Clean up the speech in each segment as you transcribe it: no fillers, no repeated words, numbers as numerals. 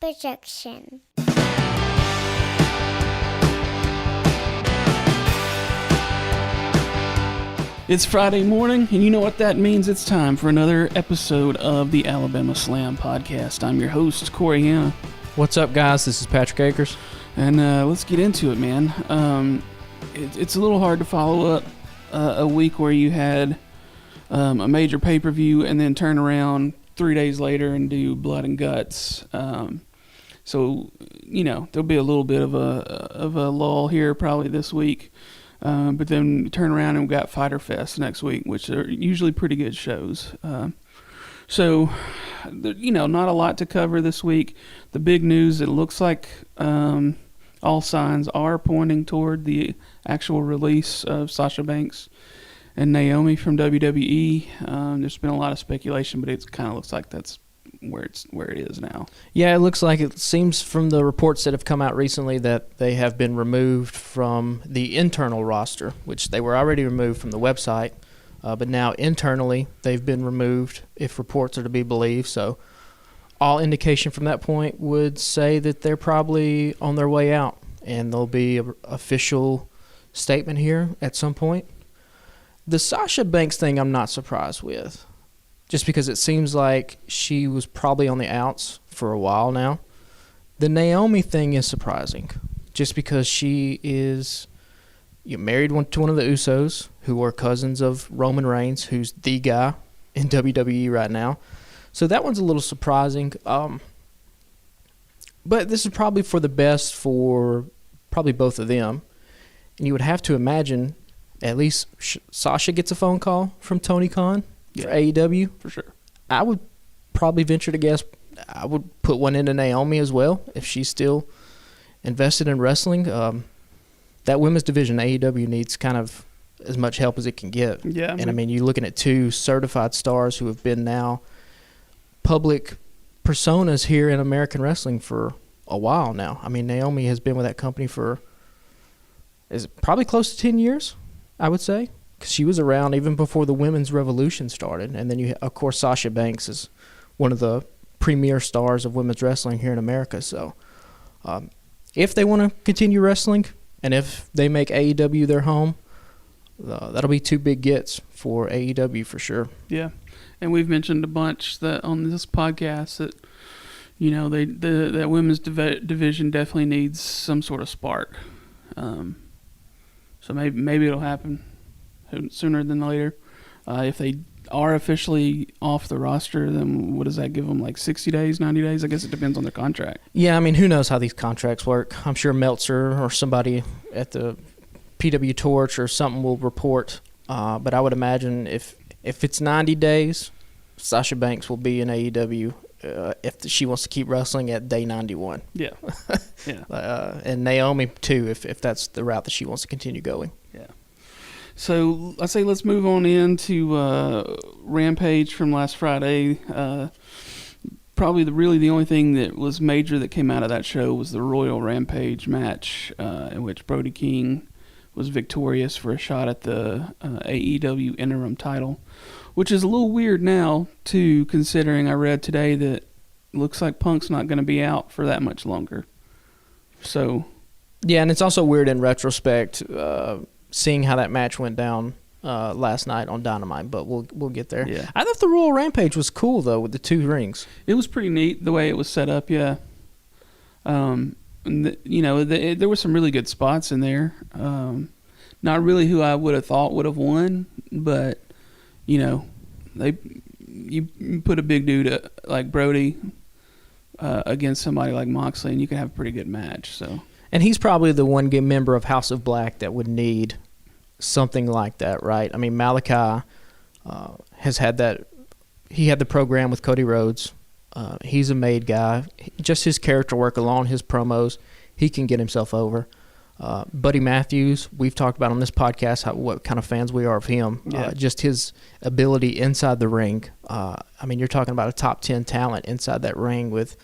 projection. It's Friday morning, and you know what that means. It's time for another episode of the Alabama Slam Podcast. I'm your host, Corey Hanna. What's up, guys? This is Patrick Akers. And let's get into it, man. It's a little hard to follow up a week where you had a major pay-per-view and then turn around 3 days later and do Blood and Guts. So, you know, there'll be a little bit of a lull here probably this week. But then turn around and we've got Fyter Fest next week, which are usually pretty good shows. So, you know, not a lot to cover this week. The big news, it looks like all signs are pointing toward the actual release of Sasha Banks and Naomi from WWE. There's been a lot of speculation, but it kind of looks like that's where it is now. Yeah, it looks like it seems from the reports that have come out recently that they have been removed from the internal roster, which they were already removed from the website, but now internally they've been removed, if reports are to be believed. So all indication from that point would say that they're probably on their way out, and there'll be an official statement here at some point. The Sasha Banks thing I'm not surprised with, just because it seems like she was probably on the outs for a while now. The Naomi thing is surprising, just because she is married to one of the Usos, who are cousins of Roman Reigns, who's the guy in WWE right now. So that one's a little surprising. But this is probably for the best for probably both of them. And you would have to imagine at least Sasha gets a phone call from Tony Khan for AEW. For sure. I would probably venture to guess I would put one into Naomi as well if she's still invested in wrestling. That women's division, AEW, needs kind of as much help as it can get. Yeah. And, I mean, you're looking at two certified stars who have been now public personas here in American wrestling for a while now. I mean, Naomi has been with that company for probably close to 10 years, I would say, because she was around even before the women's revolution started. And then, of course, Sasha Banks is one of the premier stars of women's wrestling here in America. So if they want to continue wrestling and if they make AEW their home, that'll be two big gets for AEW for sure. Yeah. And we've mentioned a bunch that on this podcast that, you know, that women's division definitely needs some sort of spark. So maybe it'll happen sooner than later. If they are officially off the roster, then what does that give them, like 60 days, 90 days? I guess it depends on their contract. Yeah, I mean, who knows how these contracts work. I'm sure Meltzer or somebody at the PW Torch or something will report. But I would imagine if it's 90 days, Sasha Banks will be in AEW if she wants to keep wrestling at day 91. Yeah. Yeah. And Naomi, too, if that's the route that she wants to continue going. Yeah. So I say let's move on into Rampage from last Friday. Probably the only thing that was major that came out of that show was the Royal Rampage match in which Brody King was victorious for a shot at the AEW interim title, which is a little weird now, too, considering I read today that it looks like Punk's not going to be out for that much longer. So, yeah, and it's also weird in retrospect seeing how that match went down last night on Dynamite, but we'll get there. Yeah. I thought the Royal Rampage was cool, though, with the two rings. It was pretty neat the way it was set up, yeah. There were some really good spots in there. Not really who I would have thought would have won, but, you know, you put a big dude like Brody against somebody like Moxley, and you can have a pretty good match. So, and he's probably the one member of House of Black that would need something like that, right? I mean, Malachi has had that. He had the program with Cody Rhodes. He's a made guy. Just his character work alone, his promos, he can get himself over. Buddy Matthews, we've talked about on this podcast what kind of fans we are of him. Yeah. Just his ability inside the ring. I mean, you're talking about a top 10 talent inside that ring with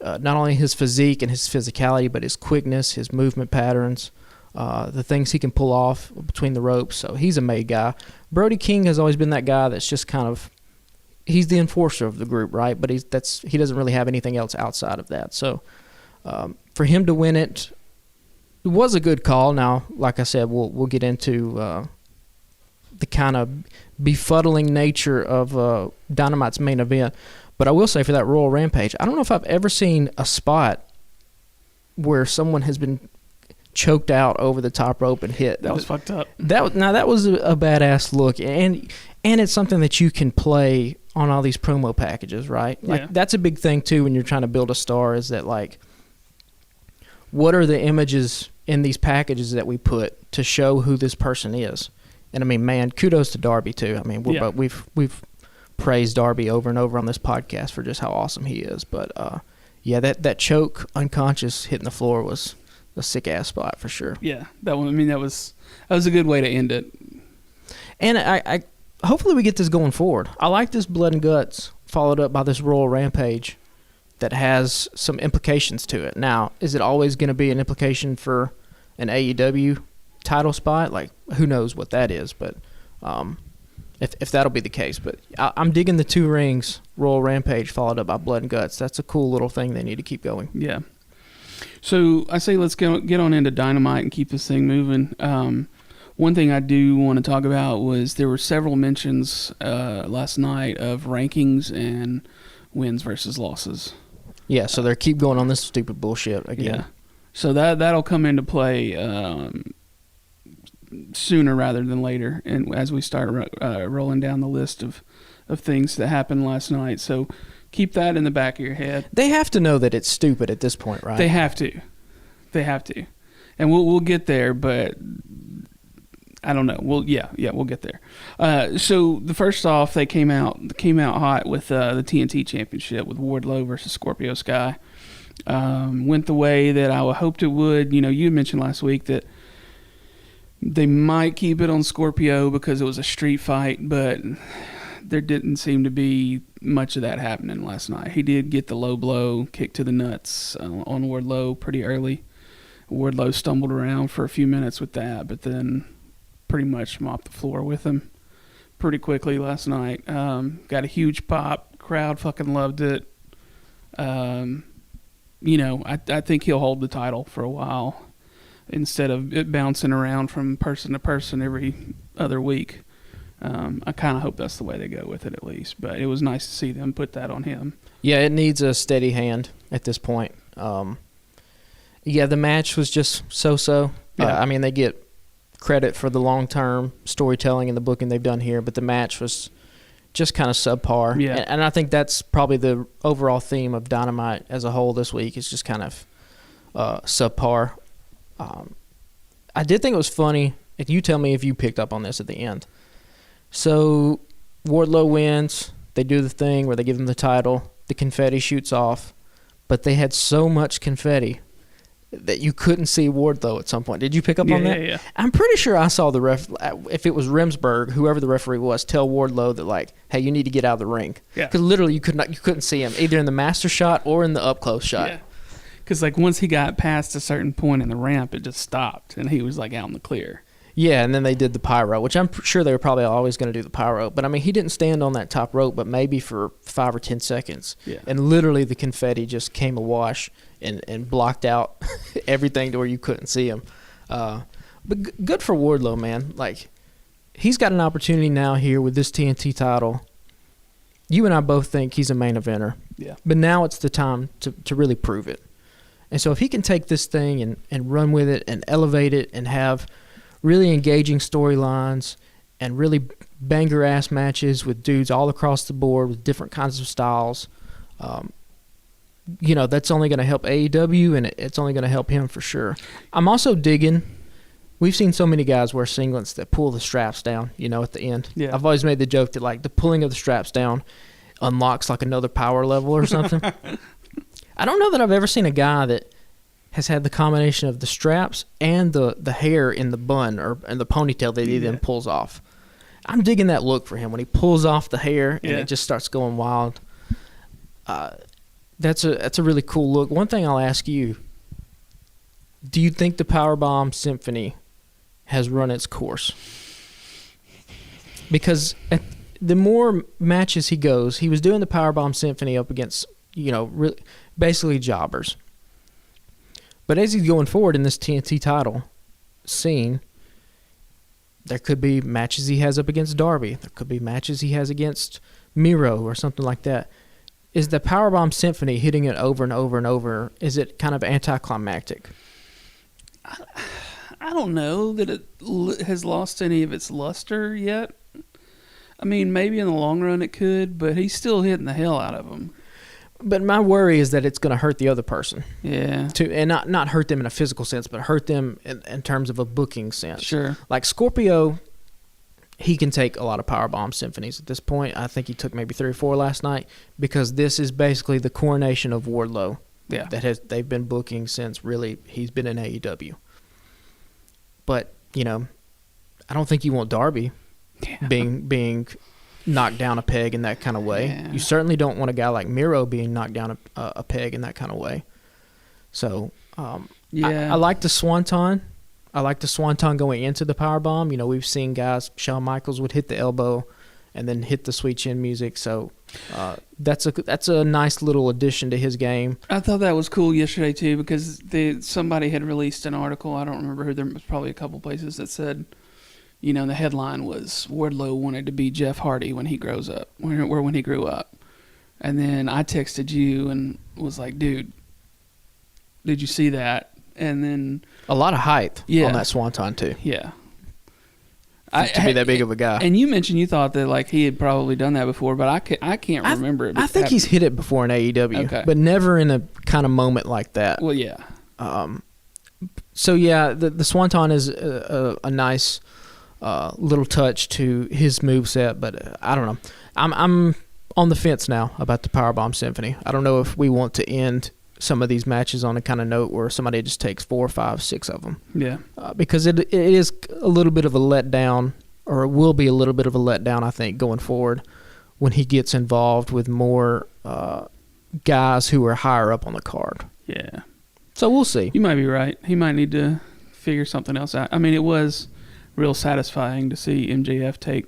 not only his physique and his physicality, but his quickness, his movement patterns, the things he can pull off between the ropes. So he's a made guy. Brody King has always been that guy that's just kind of he's the enforcer of the group, right? But he doesn't really have anything else outside of that. So for him to win it was a good call. Now, like I said, we'll get into the kind of befuddling nature of Dynamite's main event. But I will say for that Royal Rampage, I don't know if I've ever seen a spot where someone has been choked out over the top rope and hit. That was fucked up. That was a badass look, and it's something that you can play on all these promo packages, right? Like that's a big thing too when you're trying to build a star. Is that like, what are the images in these packages that we put to show who this person is? And I mean, man, kudos to Darby too. I mean, we've praised Darby over and over on this podcast for just how awesome he is. But that choke unconscious hitting the floor was a sick ass spot for sure. Yeah, that one. I mean, that was a good way to end it. And I hopefully we get this going forward. I like this blood and guts followed up by this Royal Rampage that has some implications to it. Now, is it always going to be an implication for an AEW title spot? Like, who knows what that is? But if that'll be the case. But I'm digging the 2 rings Royal Rampage followed up by blood and guts. That's a cool little thing they need to keep going. Yeah. So I say let's get on into Dynamite and keep this thing moving. One thing I do want to talk about was there were several mentions last night of rankings and wins versus losses. Yeah, so they keep going on this stupid bullshit again. Yeah. So that'll come into play sooner rather than later, and as we start rolling down the list of things that happened last night. So keep that in the back of your head. They have to know that it's stupid at this point, right? They have to, and we'll get there. But I don't know. We'll get there. So the first off, they came out hot with the TNT Championship with Wardlow versus Scorpio Sky. Went the way that I hoped it would. You know, you mentioned last week that they might keep it on Scorpio because it was a street fight, but there didn't seem to be much of that happening last night. He did get the low blow, kick to the nuts on Wardlow pretty early. Wardlow stumbled around for a few minutes with that, but then pretty much mopped the floor with him pretty quickly last night. Got a huge pop. Crowd fucking loved it. You know, I think he'll hold the title for a while instead of it bouncing around from person to person every other week. I kind of hope that's the way they go with it at least. But it was nice to see them put that on him. Yeah, it needs a steady hand at this point. Yeah, the match was just so-so. Yeah. I mean, they get credit for the long-term storytelling and the booking they've done here, but the match was just kind of subpar. Yeah. And I think that's probably the overall theme of Dynamite as a whole this week is just kind of subpar. I did think it was funny. If you tell me if you picked up on this at the end. So Wardlow wins. They do the thing where they give him the title. The confetti shoots off. But they had so much confetti that you couldn't see Wardlow at some point. Did you pick up on that? Yeah. I'm pretty sure I saw the ref, if it was Remsburg, whoever the referee was, tell Wardlow that, like, hey, you need to get out of the ring. Yeah. Because literally you couldn't see him, either in the master shot or in the up-close shot. Yeah. Because, like, once he got past a certain point in the ramp, it just stopped, and he was, like, out in the clear. Yeah, and then they did the pyro, which I'm sure they were probably always going to do the pyro. But, I mean, he didn't stand on that top rope but maybe for 5 or 10 seconds. Yeah. And literally the confetti just came awash and blocked out everything to where you couldn't see him. But good for Wardlow, man. Like, he's got an opportunity now here with this TNT title. You and I both think he's a main eventer. Yeah. But now it's the time to really prove it. And so if he can take this thing and run with it and elevate it and have really engaging storylines and really banger-ass matches with dudes all across the board with different kinds of styles, you know, that's only going to help AEW, and it's only going to help him for sure. I'm also digging, we've seen so many guys wear singlets that pull the straps down, you know, at the end. Yeah. I've always made the joke that, like, the pulling of the straps down unlocks, like, another power level or something. I don't know that I've ever seen a guy that has had the combination of the straps and the hair in the bun and the ponytail that he then pulls off. I'm digging that look for him when he pulls off the hair and it just starts going wild. That's a really cool look. One thing I'll ask you, do you think the Powerbomb Symphony has run its course? Because the more matches he goes, he was doing the Powerbomb Symphony up against, really, basically jobbers. But as he's going forward in this TNT title scene, there could be matches he has up against Darby. There could be matches he has against Miro or something like that. Is the Powerbomb Symphony hitting it over and over and over, is it kind of anticlimactic? I don't know that it has lost any of its luster yet. I mean, maybe in the long run it could, but he's still hitting the hell out of them. But my worry is that it's going to hurt the other person. Yeah. And not hurt them in a physical sense, but hurt them in terms of a booking sense. Sure. Like Scorpio, he can take a lot of Powerbomb Symphonies at this point. I think he took maybe 3 or 4 last night, because this is basically the coronation of Wardlow. Yeah. They've been booking since really he's been in AEW. But, I don't think you want Darby being knocked down a peg in that kind of way. Yeah. You certainly don't want a guy like Miro being knocked down a peg in that kind of way. So, I like the Swanton. I like the Swanton going into the Powerbomb. We've seen guys, Shawn Michaels would hit the elbow and then hit the sweet chin music. So that's a nice little addition to his game. I thought that was cool yesterday too, because somebody had released an article. I don't remember who. There was probably a couple places that said, the headline was Wardlow wanted to be Jeff Hardy when he grows up, or when he grew up. And then I texted you and was like, dude, did you see that? And then a lot of height on that Swanton too. Yeah. To be that big of a guy. And you mentioned you thought that he had probably done that before, but I can't remember it. I think he's hit it before in AEW, but never in a kind of moment like that. Well, yeah. So yeah, the Swanton is a nice little touch to his moveset, but I don't know. I'm on the fence now about the Powerbomb Symphony. I don't know if we want to end some of these matches on a kind of note where somebody just takes 4, 5, 6 of them. Yeah. Because it is a little bit of a letdown, or it will be a little bit of a letdown, I think, going forward when he gets involved with more guys who are higher up on the card. Yeah. So we'll see. You might be right. He might need to figure something else out. I mean, it was real satisfying to see MJF take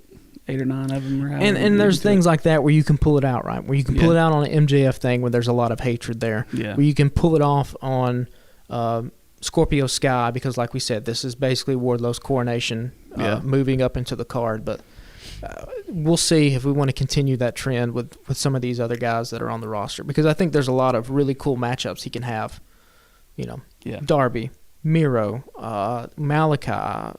8 or 9 of them. Or and there's things like that where you can pull it out, right? Where you can pull it out on an MJF thing where there's a lot of hatred there. Yeah. Where you can pull it off on Scorpio Sky, because like we said, this is basically Wardlow's coronation moving up into the card. But we'll see if we want to continue that trend with some of these other guys that are on the roster, because I think there's a lot of really cool matchups he can have. Darby, Miro, Malachi,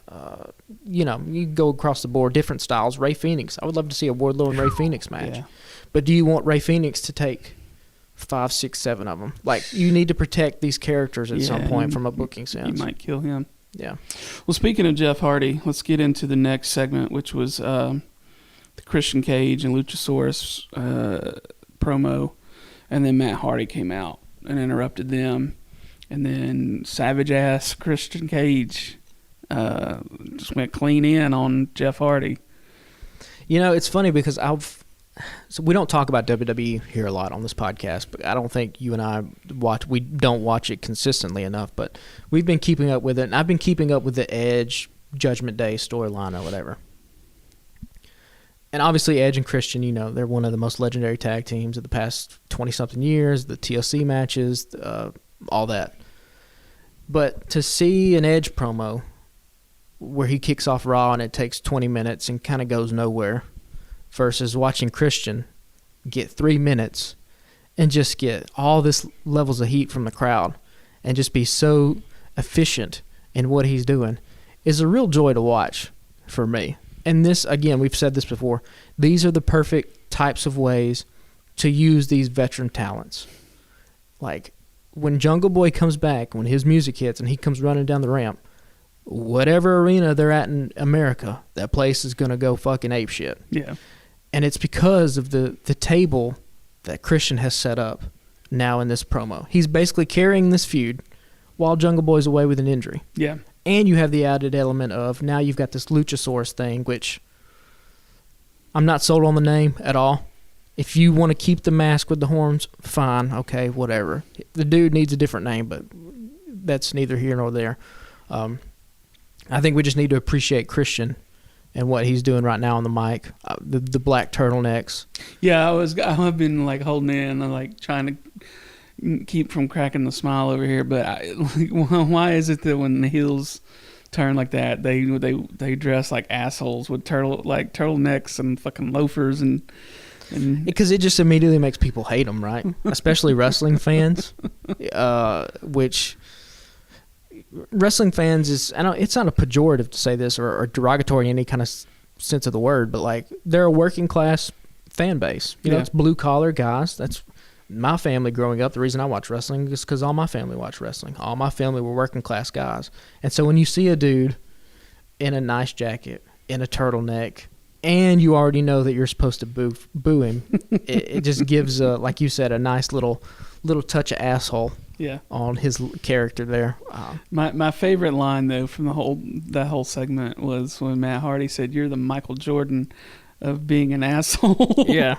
you go across the board, different styles. Ray Phoenix. I would love to see a Wardlow and Ray Phoenix match. Yeah. But do you want Ray Phoenix to take 5, 6, 7 of them? You need to protect these characters at some point from a booking sense. You might kill him. Yeah. Well, speaking of Jeff Hardy, let's get into the next segment, which was the Christian Cage and Luchasaurus promo. And then Matt Hardy came out and interrupted them. And then savage-ass Christian Cage just went clean in on Jeff Hardy. It's funny because so we don't talk about WWE here a lot on this podcast, but I don't think you and I we don't watch it consistently enough, but we've been keeping up with it, and I've been keeping up with the Edge Judgment Day storyline or whatever. And obviously Edge and Christian, they're one of the most legendary tag teams of the past 20-something years, the TLC matches, all that. But to see an Edge promo where he kicks off Raw and it takes 20 minutes and kind of goes nowhere, versus watching Christian get 3 minutes and just get all this levels of heat from the crowd and just be so efficient in what he's doing, is a real joy to watch for me. And this, again, we've said this before, these are the perfect types of ways to use these veteran talents. When Jungle Boy comes back, when his music hits and he comes running down the ramp, whatever arena they're at in America, that place is going to go fucking apeshit. Yeah. And it's because of the table that Christian has set up now in this promo. He's basically carrying this feud while Jungle Boy's away with an injury. Yeah. And you have the added element of now you've got this Luchasaurus thing, which I'm not sold on the name at all. If you want to keep the mask with the horns, fine, okay, whatever. The dude needs a different name, but that's neither here nor there. I think we just need to appreciate Christian and what he's doing right now on the mic. The black turtlenecks. Yeah, I've been like holding in and like trying to keep from cracking the smile over here. But why is it that when the heels turn like that, they dress like assholes with turtlenecks and fucking loafers and because it just immediately makes people hate them, right? Especially wrestling fans, which wrestling fans is, it's not a pejorative to say this or derogatory in any kind of sense of the word, but like they're a working class fan base. You know, it's blue collar guys. That's my family growing up. The reason I watch wrestling is because all my family watched wrestling. All my family were working class guys. And so when you see a dude in a nice jacket, in a turtleneck, and you already know that you're supposed to boo him, it just gives, like you said, a nice little touch of asshole on his character there. My favorite line, though, from that whole segment was when Matt Hardy said, "You're the Michael Jordan of being an asshole." Yeah.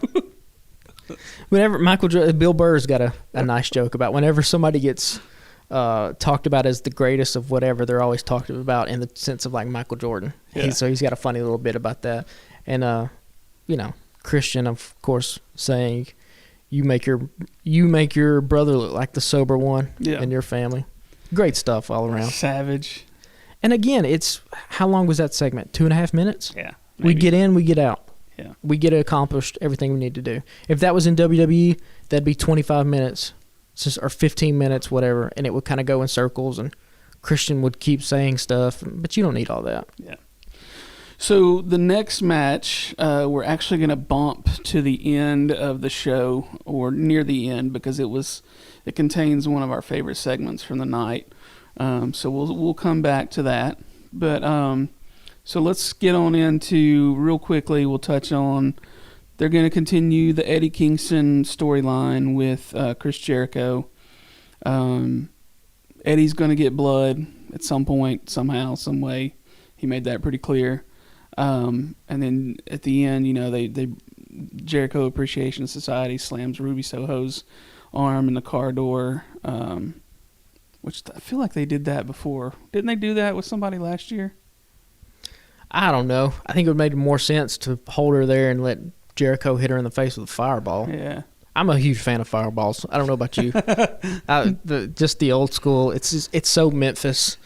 Whenever Bill Burr's got a nice joke about whenever somebody gets talked about as the greatest of whatever, they're always talked about in the sense of like Michael Jordan. Yeah. So he's got a funny little bit about that. And Christian, of course, saying you make your brother look like the sober one in your family. Great stuff all around. Savage. And again, it's how long was that segment? 2.5 minutes? Yeah. Maybe. We get in, we get out. Yeah. We get accomplished everything we need to do. If that was in WWE, that'd be 25 minutes or 15 minutes, whatever, and it would kind of go in circles, and Christian would keep saying stuff, but you don't need all that. Yeah. So the next match, we're actually going to bump to the end of the show, or near the end, because it contains one of our favorite segments from the night. So we'll come back to that. But so let's get on into, real quickly, we'll touch on, they're going to continue the Eddie Kingston storyline with Chris Jericho. Eddie's going to get blood at some point, somehow, some way. He made that pretty clear. And then at the end, they Jericho Appreciation Society slams Ruby Soho's arm in the car door, which I feel like they did that before. Didn't they do that with somebody last year? I don't know. I think it would make more sense to hold her there and let Jericho hit her in the face with a fireball. Yeah. I'm a huge fan of fireballs. I don't know about you. Just the old school. It's so Memphis.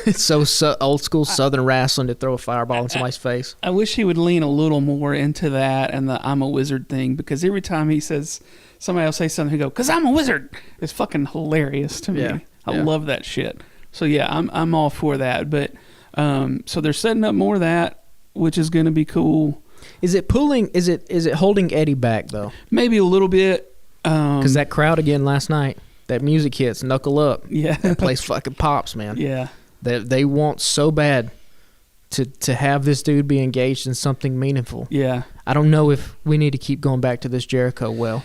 It's so old school Southern wrestling to throw a fireball in somebody's face. I wish he would lean a little more into that and the "I'm a wizard" thing, because every time he says, somebody will say something, he go, "'Cause I'm a wizard." It's fucking hilarious to me. Yeah. I love that shit. So yeah, I'm all for that. But so they're setting up more of that, which is going to be cool. Is it pulling? Is it holding Eddie back though? Maybe a little bit. Because that crowd again last night, that music hits, Knuckle Up. Yeah, that place fucking pops, man. Yeah. They want so bad to have this dude be engaged in something meaningful. Yeah. I don't know if we need to keep going back to this Jericho well.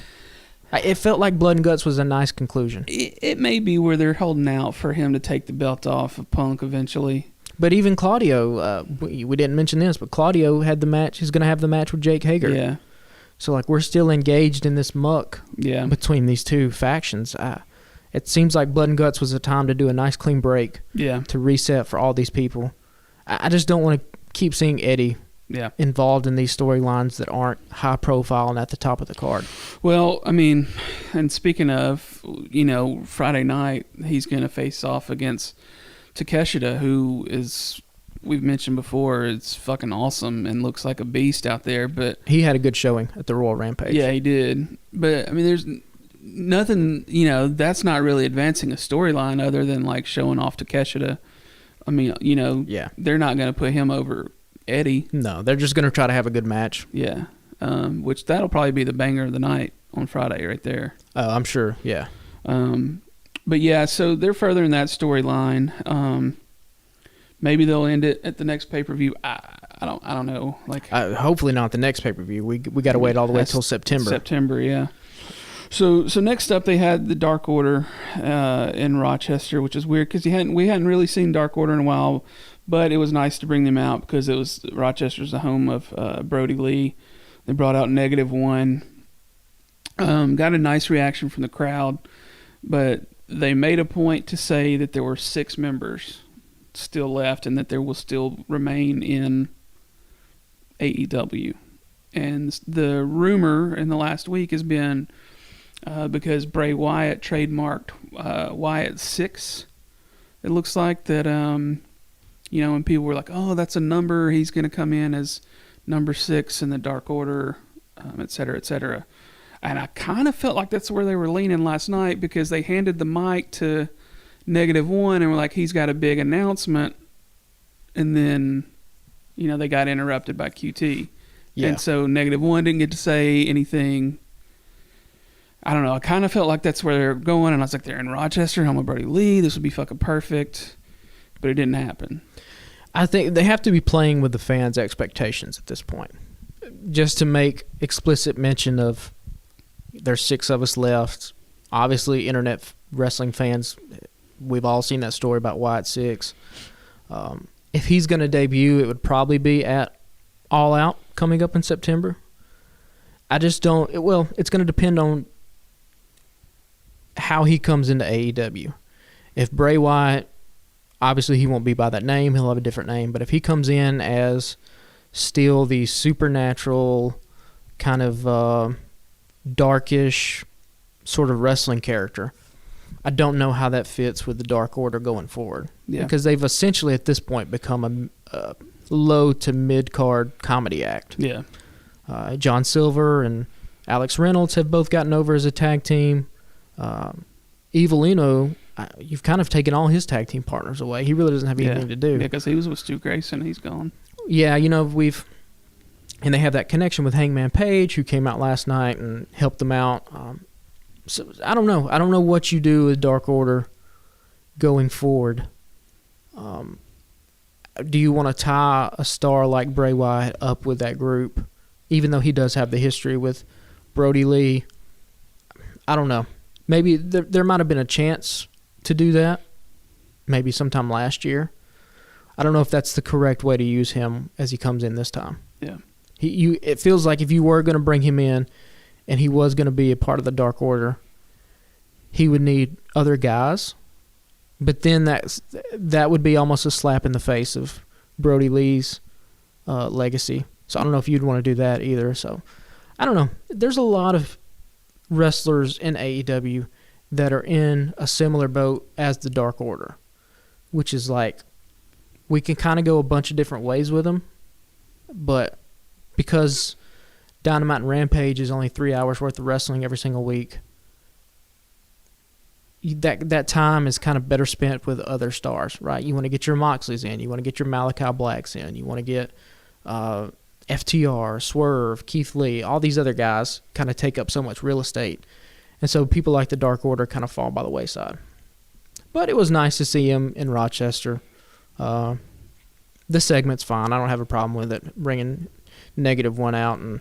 It felt like Blood and Guts was a nice conclusion. It may be where they're holding out for him to take the belt off of Punk eventually. But even Claudio, we didn't mention this, but Claudio had the match. He's going to have the match with Jake Hager. Yeah. So, like, we're still engaged in this muck between these two factions. It seems like Blood and Guts was a time to do a nice clean break. Yeah. To reset for all these people. I just don't want to keep seeing Eddie involved in these storylines that aren't high profile and at the top of the card. Well, I mean, and speaking of, Friday night, he's going to face off against Takeshita, who is, we've mentioned before, is fucking awesome and looks like a beast out there. But he had a good showing at the Royal Rampage. Yeah, he did. But, I mean, there's nothing, that's not really advancing a storyline other than, like, showing off Takeshita. I mean, they're not going to put him over Eddie. No, they're just going to try to have a good match. Yeah, which that'll probably be the banger of the night on Friday right there. Oh, I'm sure, yeah. But yeah, so they're furthering that storyline. Maybe they'll end it at the next pay-per-view. I don't know. Like, hopefully not the next pay-per-view. We got to wait all the way until September. September, yeah. So next up they had the Dark Order in Rochester, which is weird because we hadn't really seen Dark Order in a while, but it was nice to bring them out because Rochester's the home of Brody Lee. They brought out -1. Got a nice reaction from the crowd, but they made a point to say that there were 6 members still left and that there will still remain in AEW. And the rumor in the last week has been because Bray Wyatt trademarked Wyatt 6. It looks like that, you know, and people were like, oh, that's a number. He's going to come in as number 6 in the Dark Order, et cetera, et cetera. And I kind of felt like that's where they were leaning last night, because they handed the mic to -1 and were like, he's got a big announcement. And then, you know, they got interrupted by QT. Yeah. And so -1 didn't get to say anything. I don't know. I kind of felt like that's where they're going. And I was like, they're in Rochester, home of Brody Lee. This would be fucking perfect. But it didn't happen. I think they have to be playing with the fans' expectations at this point. Just to make explicit mention of there's 6 of us left. Obviously, internet wrestling fans, we've all seen that story about Wyatt 6. If he's going to debut, it would probably be at All Out coming up in September. I just don't... it's going to depend on how he comes into AEW. If Bray Wyatt, obviously he won't be by that name. He'll have a different name. But if he comes in as still the supernatural kind of darkish sort of wrestling character, I don't know how that fits with the Dark Order going forward. Yeah. Because they've essentially at this point become a low to mid-card comedy act. Yeah. John Silver and Alex Reynolds have both gotten over as a tag team. Evilino, you've kind of taken all his tag team partners away. He really doesn't have anything to do. Yeah, because he was with Stu Grayson. He's gone. Yeah, you know, and they have that connection with Hangman Page, who came out last night and helped them out. So I don't know. I don't know what you do with Dark Order going forward. Do you want to tie a star like Bray Wyatt up with that group, even though he does have the history with Brody Lee? I don't know. Maybe there might have been a chance to do that, maybe sometime last year. I don't know if that's the correct way to use him as he comes in this time. Yeah. It feels like if you were going to bring him in and he was going to be a part of the Dark Order, he would need other guys. But then that would be almost a slap in the face of Brody Lee's legacy. So I don't know if you'd want to do that either. So I don't know. There's a lot of wrestlers in AEW that are in a similar boat as the Dark Order, which is like we can kind of go a bunch of different ways with them, but because Dynamite and Rampage is only 3 hours worth of wrestling every single week, that time is kind of better spent with other stars, right? You want to get your Moxleys in, you want to get your Malachi Blacks in, you want to get FTR, Swerve, Keith Lee, all these other guys kind of take up so much real estate. And so people like the Dark Order kind of fall by the wayside. But it was nice to see him in Rochester. The segment's fine. I don't have a problem with it. Bringing -1 out, and,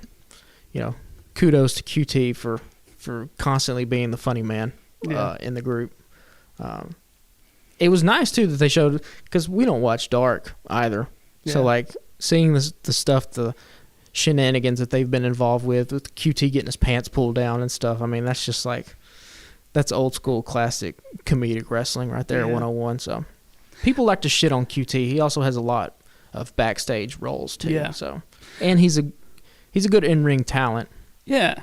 you know, kudos to QT for constantly being the funny man in the group. It was nice, too, that they showed, because we don't watch Dark either. Yeah. So, like, seeing the stuff, the shenanigans that they've been involved with QT getting his pants pulled down and stuff, I mean, that's just like, that's old school classic comedic wrestling right there at 101. So people like to shit on QT. He also has a lot of backstage roles too. Yeah. So, and he's a good in-ring talent. Yeah.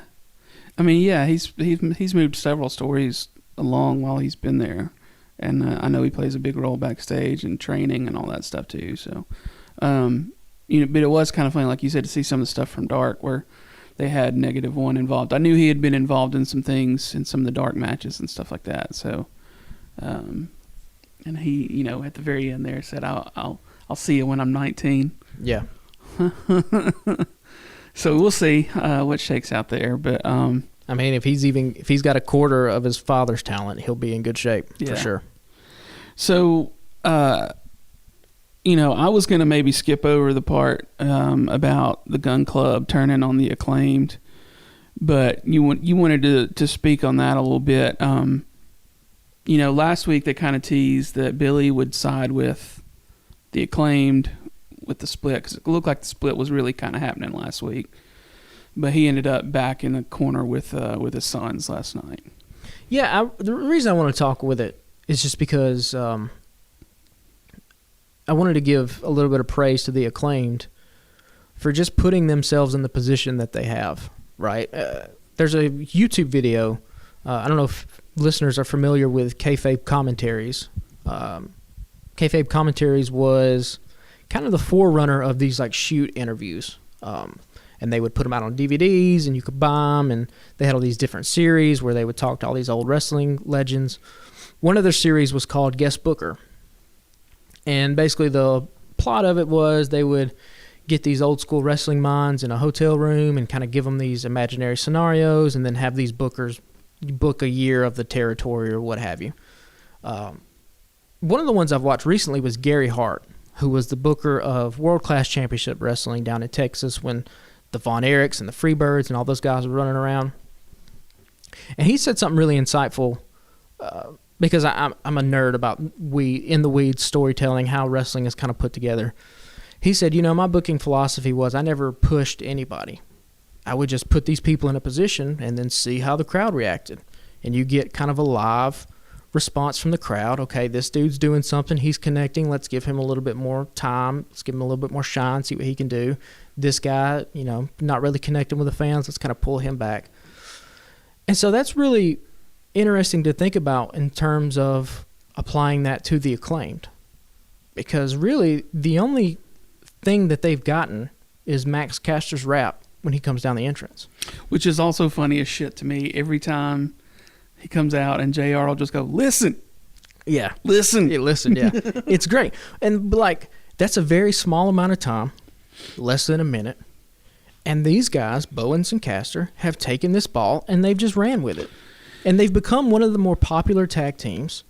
I mean, yeah, he's moved several stories along while he's been there. And I know he plays a big role backstage and training and all that stuff too. So, you know, but it was kind of funny, like you said, to see some of the stuff from Dark where they had -1 involved. I knew he had been involved in some things in some of the Dark matches and stuff like that. So, and he, you know, at the very end there said, "I'll see you when I'm 19." Yeah. So we'll see what shakes out there. But I mean, if he's got a quarter of his father's talent, he'll be in good shape for sure. So, you know, I was going to maybe skip over the part about the Gun Club turning on the Acclaimed, but you wanted to speak on that a little bit. You know, last week they kind of teased that Billy would side with the Acclaimed with the split, because it looked like the split was really kind of happening last week, but he ended up back in the corner with his sons last night. Yeah, the reason I want to talk with it is just because I wanted to give a little bit of praise to the Acclaimed for just putting themselves in the position that they have, right? There's a YouTube video. I don't know if listeners are familiar with kayfabe commentaries. Kayfabe commentaries was kind of the forerunner of these like shoot interviews. And they would put them out on DVDs, and you could buy them, and they had all these different series where they would talk to all these old wrestling legends. One of their series was called Guest Booker. And basically the plot of it was they would get these old school wrestling minds in a hotel room and kind of give them these imaginary scenarios, and then have these bookers book a year of the territory or what have you. One of the ones I've watched recently was Gary Hart, who was the booker of World Class Championship Wrestling down in Texas when the Von Erichs and the Freebirds and all those guys were running around. And he said something really insightful, because I'm a nerd about in the weeds storytelling, how wrestling is kind of put together. He said, my booking philosophy was I never pushed anybody. I would just put these people in a position and then see how the crowd reacted. And you get kind of a live response from the crowd. Okay, this dude's doing something. He's connecting. Let's give him a little bit more time. Let's give him a little bit more shine, see what he can do. This guy, not really connecting with the fans. Let's kind of pull him back. And so that's really interesting to think about in terms of applying that to the Acclaimed. Because really, the only thing that they've gotten is Max Caster's rap when he comes down the entrance. Which is also funny as shit to me. Every time he comes out and JR will just go, listen. Yeah. Listen. Yeah, listen, yeah. It's great. And that's a very small amount of time, less than a minute. And these guys, Bowens and Caster, have taken this ball and they've just ran with it. And they've become one of the more popular tag teams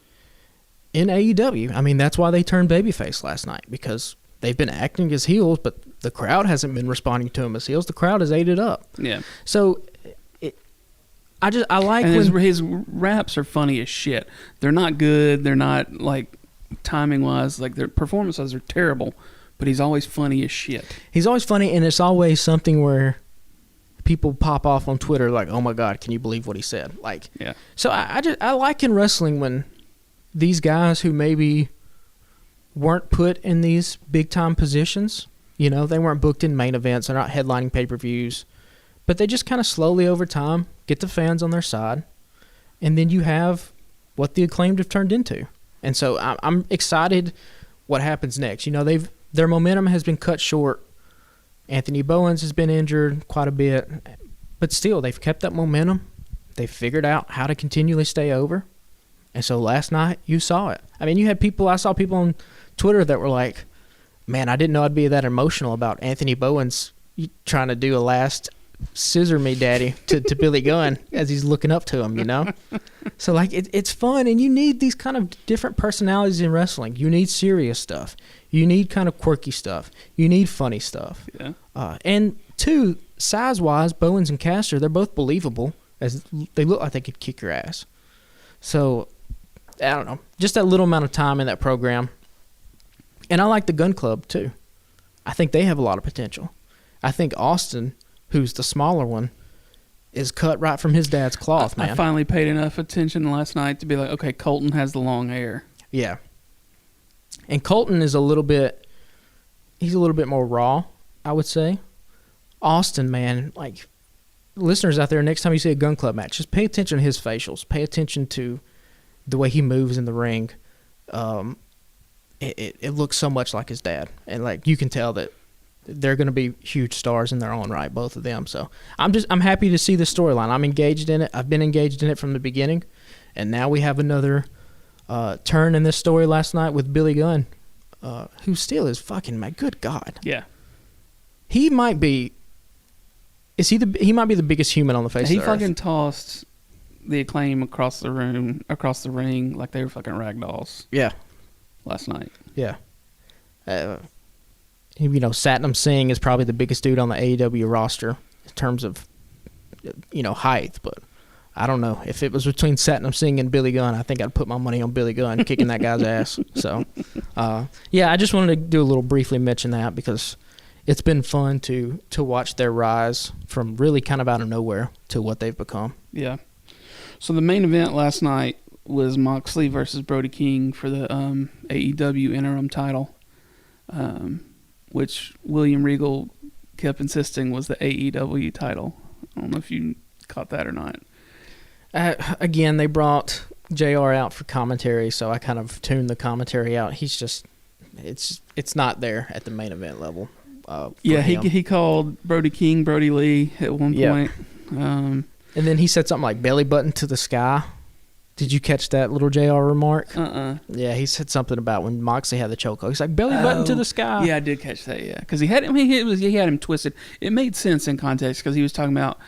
in AEW. I mean, that's why they turned babyface last night, because they've been acting as heels, but the crowd hasn't been responding to them as heels. The crowd has ate it up. Yeah. So I like and when his raps are funny as shit. They're not good. They're not timing wise. Their performances are terrible. But he's always funny as shit. He's always funny, and it's always something where people pop off on Twitter like, "Oh my God, can you believe what he said?" Yeah. So I like in wrestling when these guys who maybe weren't put in these big time positions, they weren't booked in main events, they're not headlining pay-per-views, but they just kind of slowly over time get the fans on their side, and then you have what the Acclaimed have turned into. And so I'm excited what happens next. Their momentum has been cut short. Anthony Bowens has been injured quite a bit, but still they've kept that momentum. They've figured out how to continually stay over. And so last night you saw it. I mean, I saw people on Twitter that were like, man, I didn't know I'd be that emotional about Anthony Bowens trying to do a last scissor me daddy to Billy Gunn as he's looking up to him, So it's fun, and you need these kind of different personalities in wrestling. You need serious stuff. You need kind of quirky stuff. You need funny stuff. Yeah. And two, size-wise, Bowens and Caster, they're both believable, as they look like they could kick your ass. So, I don't know. Just that little amount of time in that program. And I like the Gun Club, too. I think they have a lot of potential. I think Austin, who's the smaller one, is cut right from his dad's cloth, man. I finally paid enough attention last night to be like, okay, Colton has the long hair. Yeah. And Colton is a little bit more raw, I would say. Austin, man, listeners out there, next time you see a Gun Club match, just pay attention to his facials. Pay attention to the way he moves in the ring. It looks so much like his dad. And you can tell that they're going to be huge stars in their own right, both of them. So I'm happy to see the storyline. I'm engaged in it. I've been engaged in it from the beginning, and now we have another turn in this story last night with Billy Gunn, who still is fucking my good God. Yeah, he might be. He might be the biggest human on the face of the earth. He fucking tossed the Acclaim across the ring like they were fucking ragdolls. Yeah, last night. Yeah. Satnam Singh is probably the biggest dude on the AEW roster in terms of, height. But I don't know. If it was between Satnam Singh and Billy Gunn, I think I'd put my money on Billy Gunn kicking that guy's ass. So, I just wanted to do a little briefly mention that because it's been fun to watch their rise from really kind of out of nowhere to what they've become. Yeah. So the main event last night was Moxley versus Brody King for the AEW interim title. Which William Regal kept insisting was the AEW title. I don't know if you caught that or not. Again, they brought JR out for commentary, so I kind of tuned the commentary out. He's just, it's not there at the main event level. He called Brody King Brody Lee at one point. And then he said something like belly button to the sky. Did you catch that little JR remark? Yeah, he said something about when Moxley had the chokehold. He's like, belly button to the sky. Yeah, I did catch that, yeah. Because he had him twisted. It made sense in context because he was talking about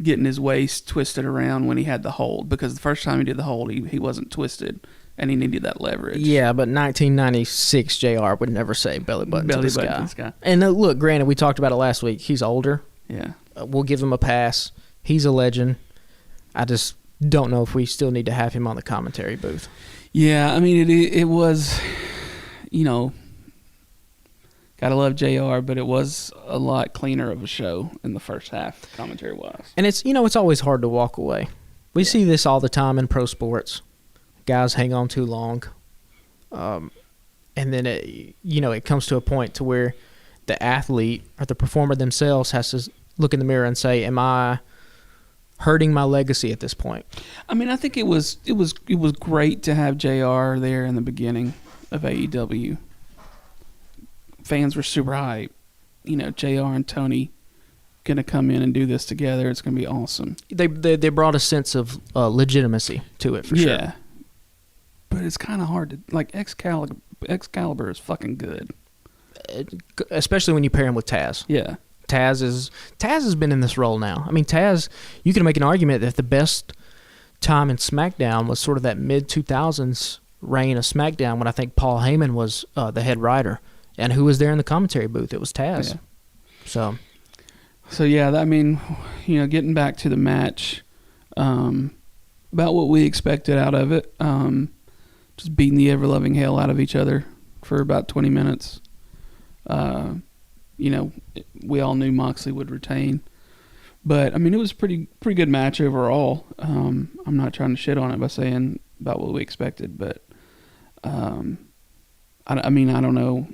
getting his waist twisted around when he had the hold. Because the first time he did the hold, he wasn't twisted, and he needed that leverage. Yeah, but 1996 JR would never say belly button to the sky. And look, granted, we talked about it last week. He's older. Yeah. We'll give him a pass. He's a legend. I just don't know if we still need to have him on the commentary booth. Yeah, I mean, it was, gotta love JR, but it was a lot cleaner of a show in the first half, commentary-wise. And it's always hard to walk away. We see this all the time in pro sports. Guys hang on too long. And then, it comes to a point to where the athlete or the performer themselves has to look in the mirror and say, am I hurting my legacy at this point? I mean, I think it was great to have JR there in the beginning of AEW. Fans were super hyped. JR and Tony gonna come in and do this together. It's gonna be awesome. They brought a sense of legitimacy to it for sure. Yeah, but it's kind of hard to Excalibur is fucking good, especially when you pair him with Taz. Yeah. Taz has been in this role now. I mean, Taz, you can make an argument that the best time in SmackDown was sort of that mid-2000s reign of SmackDown when I think Paul Heyman was the head writer. And who was there in the commentary booth? It was Taz. Yeah. So yeah, I mean, getting back to the match, about what we expected out of it, just beating the ever-loving hell out of each other for about 20 minutes. We all knew Moxley would retain, but I mean, it was pretty good match overall. I'm not trying to shit on it by saying about what we expected, but I don't know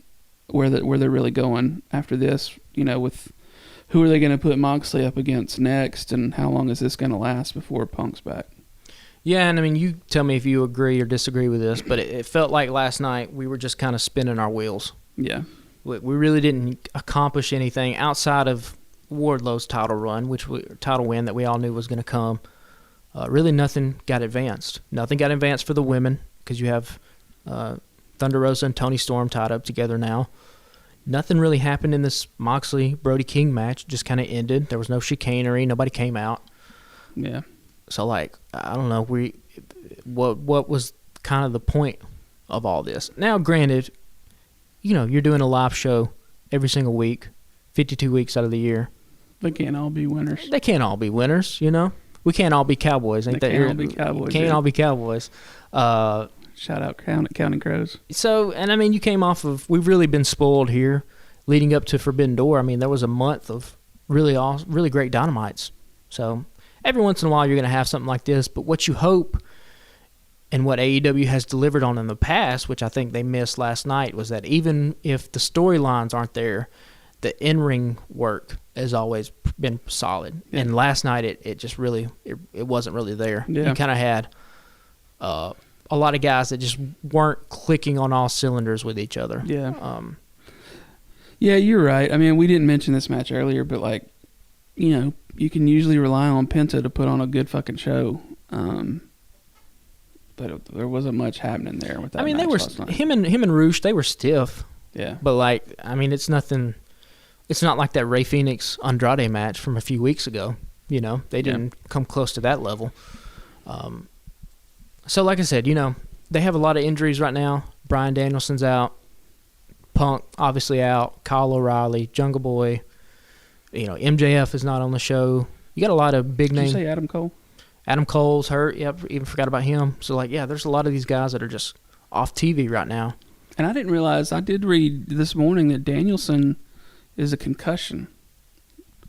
where they're really going after this. With who are they going to put Moxley up against next, and how long is this going to last before Punk's back? Yeah, and I mean, you tell me if you agree or disagree with this, but it felt like last night we were just kind of spinning our wheels. Yeah. We really didn't accomplish anything outside of Wardlow's title run, title win that we all knew was going to come. Really nothing got advanced. Nothing got advanced for the women because you have Thunder Rosa and Toni Storm tied up together now. Nothing really happened in this Moxley-Brody King match. It just kind of ended. There was no chicanery. Nobody came out. Yeah. So, I don't know. What was kind of the point of all this? Now, granted, you're doing a live show every single week, 52 weeks out of the year. They can't all be winners. They can't all be winners, We can't all be cowboys. They can't all be cowboys. Can't all be cowboys. Shout out Counting Crows. So, and I mean, you came off of, we've really been spoiled here leading up to Forbidden Door. I mean, there was a month of really awesome, really great Dynamites. So, every once in a while you're going to have something like this, but what you hope and what AEW has delivered on in the past, which I think they missed last night, was that even if the storylines aren't there, the in-ring work has always been solid. Yeah. And last night it just really, it wasn't really there. Yeah. You kind of had a lot of guys that just weren't clicking on all cylinders with each other. Yeah. Yeah, you're right. I mean, we didn't mention this match earlier, but you can usually rely on Penta to put on a good fucking show. But there wasn't much happening there with that. I mean, match they were last night. him and Roosh. They were stiff. Yeah. But it's nothing. It's not like that Rey Fenix Andrade match from a few weeks ago. They didn't come close to that level. So like I said, they have a lot of injuries right now. Bryan Danielson's out. Punk obviously out. Kyle O'Reilly, Jungle Boy. MJF is not on the show. You got a lot of big names. Did you say Adam Cole? Adam Cole's hurt. Yep, even forgot about him. So, there's a lot of these guys that are just off TV right now. And I didn't realize, I did read this morning that Danielson is a concussion.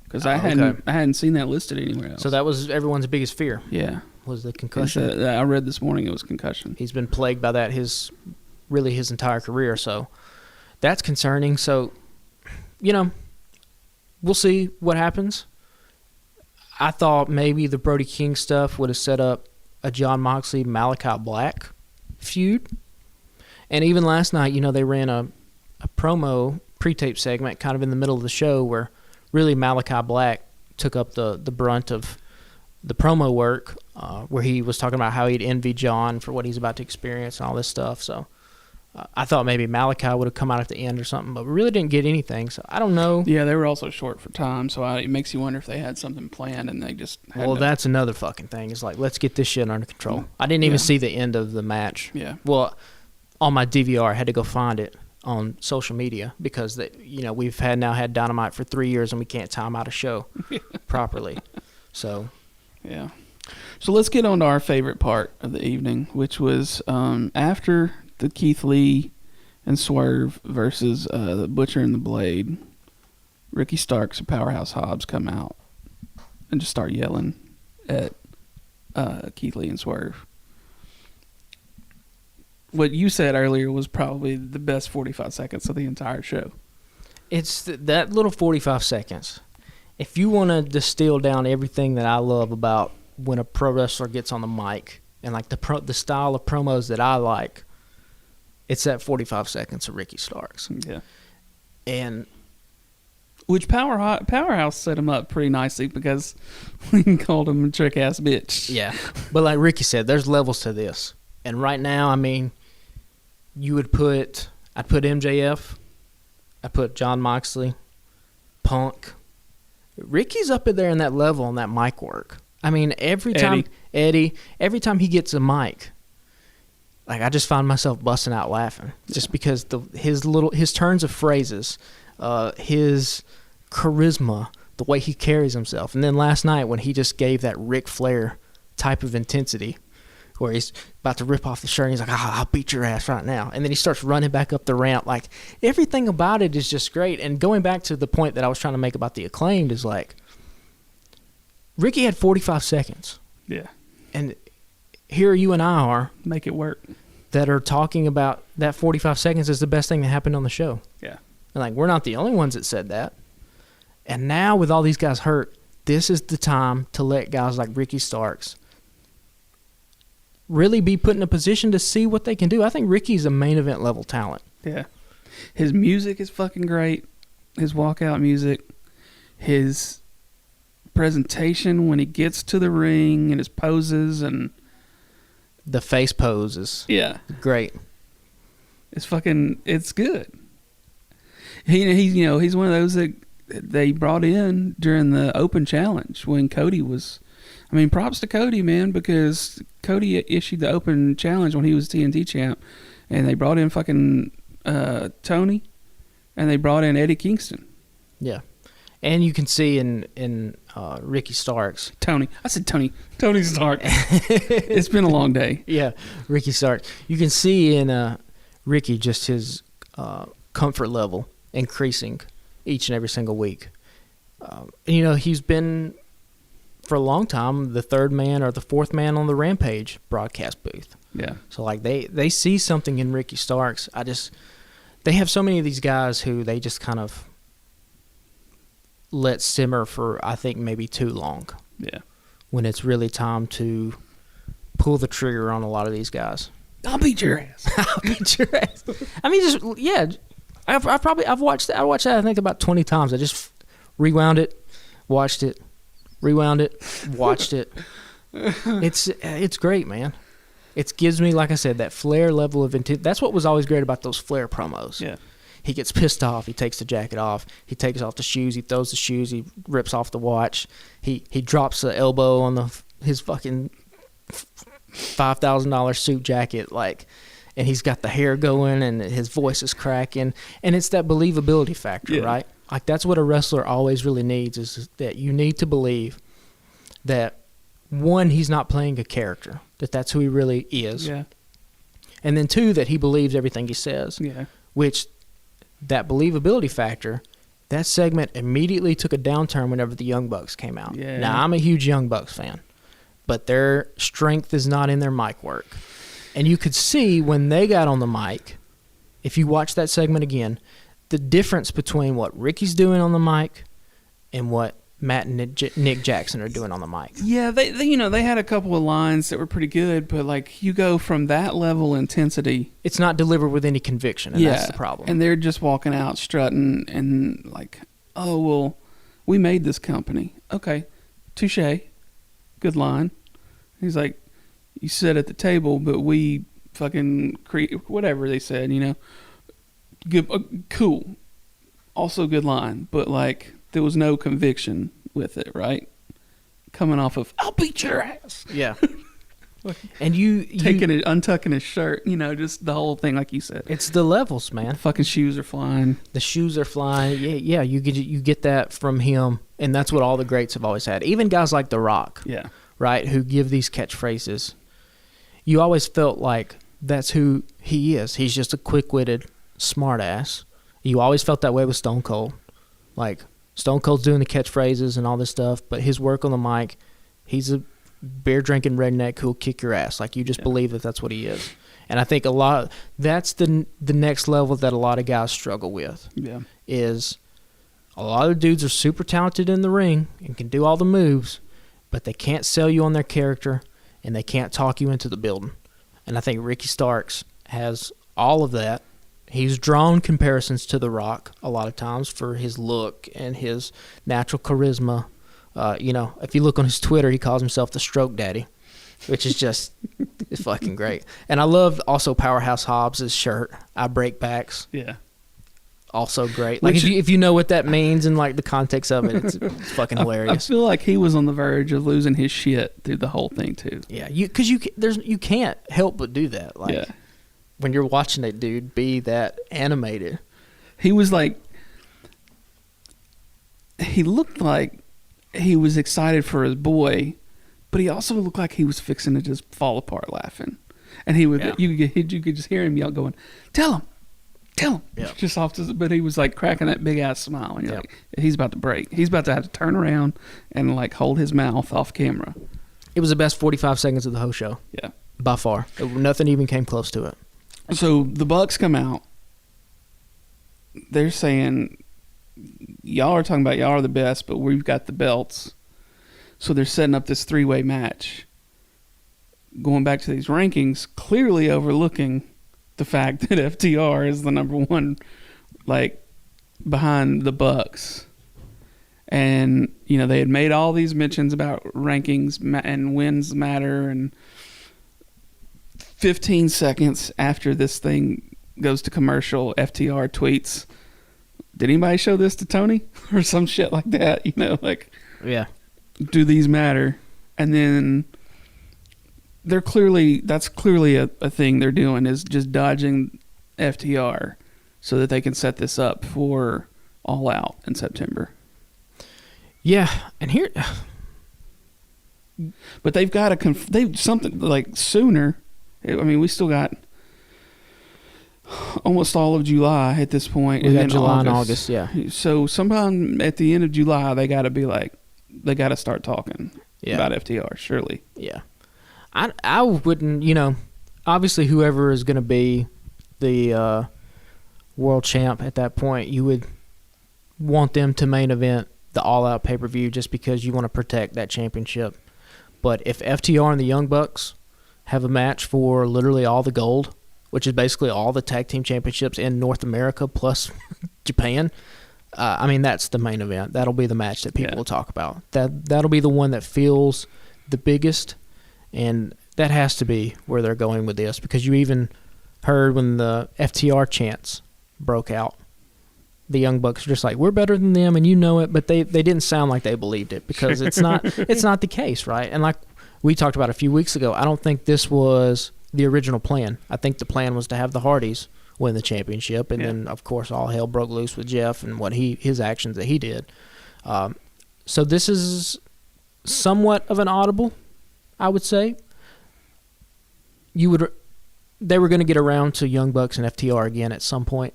Because I hadn't seen that listed anywhere else. So that was everyone's biggest fear. Yeah. Was the concussion. I read this morning it was concussion. He's been plagued by that his entire career. So that's concerning. So, we'll see what happens. I thought maybe the Brody King stuff would have set up a Jon Moxley Malachi Black feud. And even last night, they ran a promo pre-tape segment kind of in the middle of the show where really Malachi Black took up the brunt of the promo work, where he was talking about how he'd envy John for what he's about to experience and all this stuff. So I thought maybe Malachi would have come out at the end or something, but we really didn't get anything. So I don't know. Yeah, they were also short for time, so it makes you wonder if they had something planned and they just had Well, that's another fucking thing. It's like, let's get this shit under control. I didn't even see the end of the match. Yeah. Well, on my DVR, I had to go find it on social media because we've now had Dynamite for 3 years and we can't time out a show properly. So, yeah. So let's get on to our favorite part of the evening, which was after the Keith Lee and Swerve versus the Butcher and the Blade. Ricky Starks and Powerhouse Hobbs come out and just start yelling at Keith Lee and Swerve. What you said earlier was probably the best 45 seconds of the entire show. It's that little 45 seconds. If you want to distill down everything that I love about when a pro wrestler gets on the mic and like the style of promos that I like, it's that 45 seconds of Ricky Starks. Yeah. And which Powerhouse set him up pretty nicely because we called him a trick-ass bitch. Yeah. But like Ricky said, there's levels to this. And right now, I mean, I'd put MJF, I'd put Jon Moxley, Punk. Ricky's up in there in that level on that mic work. I mean, every time he gets a mic, like I just find myself busting out laughing just because his turns of phrases, his charisma, the way he carries himself. And then last night when he just gave that Ric Flair type of intensity where he's about to rip off the shirt and he's like, I'll beat your ass right now. And then he starts running back up the ramp. Like, everything about it is just great. And going back to the point that I was trying to make about the Acclaimed is like, Ricky had 45 seconds. Yeah. And here you and I are. Make it work. That are talking about that 45 seconds is the best thing that happened on the show. Yeah. And like, we're not the only ones that said that. And now with all these guys hurt, this is the time to let guys like Ricky Starks really be put in a position to see what they can do. I think Ricky's a main event level talent. Yeah. His music is fucking great. His walkout music. His presentation when he gets to the ring and his poses and the face pose is great. It's good. He's one of those that they brought in during the open challenge when Cody was. I mean, props to Cody, man, because Cody issued the open challenge when he was TNT champ, and they brought in fucking Tony, and they brought in Eddie Kingston. Yeah, and you can see in Ricky Starks. Tony Stark. It's been a long day. Yeah, Ricky Starks. You can see in Ricky just his comfort level increasing each and every single week. He's been, for a long time, the third man or the fourth man on the Rampage broadcast booth. Yeah. So, like, they see something in Ricky Starks. They have so many of these guys who they just kind of let simmer for, I think, maybe too long. Yeah. When it's really time to pull the trigger on a lot of these guys. I'll beat your ass. I'll beat your ass. I mean, I've watched that. I watched that I think about 20 times. I just rewound it, watched it, rewound it, watched it. It's great, man. It gives me, like I said, that Flair level of intent. That's what was always great about those Flair promos. Yeah. He gets pissed off. He takes the jacket off. He takes off the shoes. He throws the shoes. He rips off the watch. He drops the elbow on his fucking $5,000 suit jacket, and he's got the hair going and his voice is cracking, and it's that believability factor, right? Like, that's what a wrestler always really needs, is that you need to believe that, one, he's not playing a character, that's who he really is. Yeah. And then, two, that he believes everything he says. Yeah. Which, that believability factor, that segment immediately took a downturn whenever the Young Bucks came out. Yeah. Now, I'm a huge Young Bucks fan, but their strength is not in their mic work. And you could see when they got on the mic, if you watch that segment again, the difference between what Ricky's doing on the mic in what Matt and Nick Jackson are doing on the mic. Yeah, they had a couple of lines that were pretty good, but like you go from that level of intensity, it's not delivered with any conviction, and that's the problem. And they're just walking out strutting and like, oh well, we made this company. Okay, touche, good line. He's like, you sit at the table, but we fucking create whatever they said, Good, cool. Also good line, but like there was no conviction with it, right? Coming off of, I'll beat your ass. Yeah. And you untucking his shirt, just the whole thing, like you said. It's the levels, man. The fucking shoes are flying. The shoes are flying. Yeah. You get that from him, and that's what all the greats have always had. Even guys like The Rock, right, who give these catchphrases. You always felt like that's who he is. He's just a quick-witted smartass. You always felt that way with Stone Cold. Like, Stone Cold's doing the catchphrases and all this stuff, but his work on the mic, he's a beer-drinking redneck who'll kick your ass. Like, you just believe that that's what he is. And I think that's the next level that a lot of guys struggle with. Yeah. Is a lot of dudes are super talented in the ring and can do all the moves, but they can't sell you on their character and they can't talk you into the building. And I think Ricky Starks has all of that. He's drawn comparisons to The Rock a lot of times for his look and his natural charisma. If you look on his Twitter, he calls himself the Stroke Daddy, which is just it's fucking great. And I love also Powerhouse Hobbs' shirt, I Break Backs. Yeah. Also great. Like if you know what that means and like the context of it, it's fucking hilarious. I feel like he was on the verge of losing his shit through the whole thing too. Yeah, because you can't help but do that. Like when you're watching that dude be that animated, he was like, he looked like he was excited for his boy, but he also looked like he was fixing to just fall apart laughing. And he would, you could just hear him yell, going, "Tell him." Yep. Just off to, but he was like cracking that big ass smile, and you're like, he's about to break. He's about to have to turn around and like hold his mouth off camera. It was the best 45 seconds of the whole show. Yeah, by far. Nothing even came close to it. So the Bucks come out. They're saying, y'all are talking about y'all are the best, but we've got the belts. So they're setting up this 3-way match. Going back to these rankings, clearly overlooking the fact that FTR is the number one, like, behind the Bucks. And, they had made all these mentions about rankings and wins matter, and 15 seconds after this thing goes to commercial, FTR tweets, "Did anybody show this to Tony?" or some shit like that, do these matter? And then that's clearly a thing they're doing, is just dodging FTR so that they can set this up for All Out in September. Yeah, and here, but they've got they've something like sooner. I mean, we still got almost all of July at this point. We got July and August, yeah. So sometime at the end of July, they got to be like, they got to start talking about FTR, surely. Yeah. I wouldn't, obviously whoever is going to be the world champ at that point, you would want them to main event the all-out pay-per-view just because you want to protect that championship. But if FTR and the Young Bucks have a match for literally all the gold, which is basically all the tag team championships in North America plus Japan, that's the main event. That'll be the match that people will talk about. That'll be the one that feels the biggest. And that has to be where they're going with this, because you even heard when the FTR chants broke out, the Young Bucks are just like, we're better than them, and you know it, but they didn't sound like they believed it, because it's not the case, right? And like we talked about a few weeks ago, I don't think this was the original plan. I think the plan was to have the Hardys win the championship, and then of course all hell broke loose with Jeff and his actions that he did. So this is somewhat of an audible, I would say. They were going to get around to Young Bucks and FTR again at some point.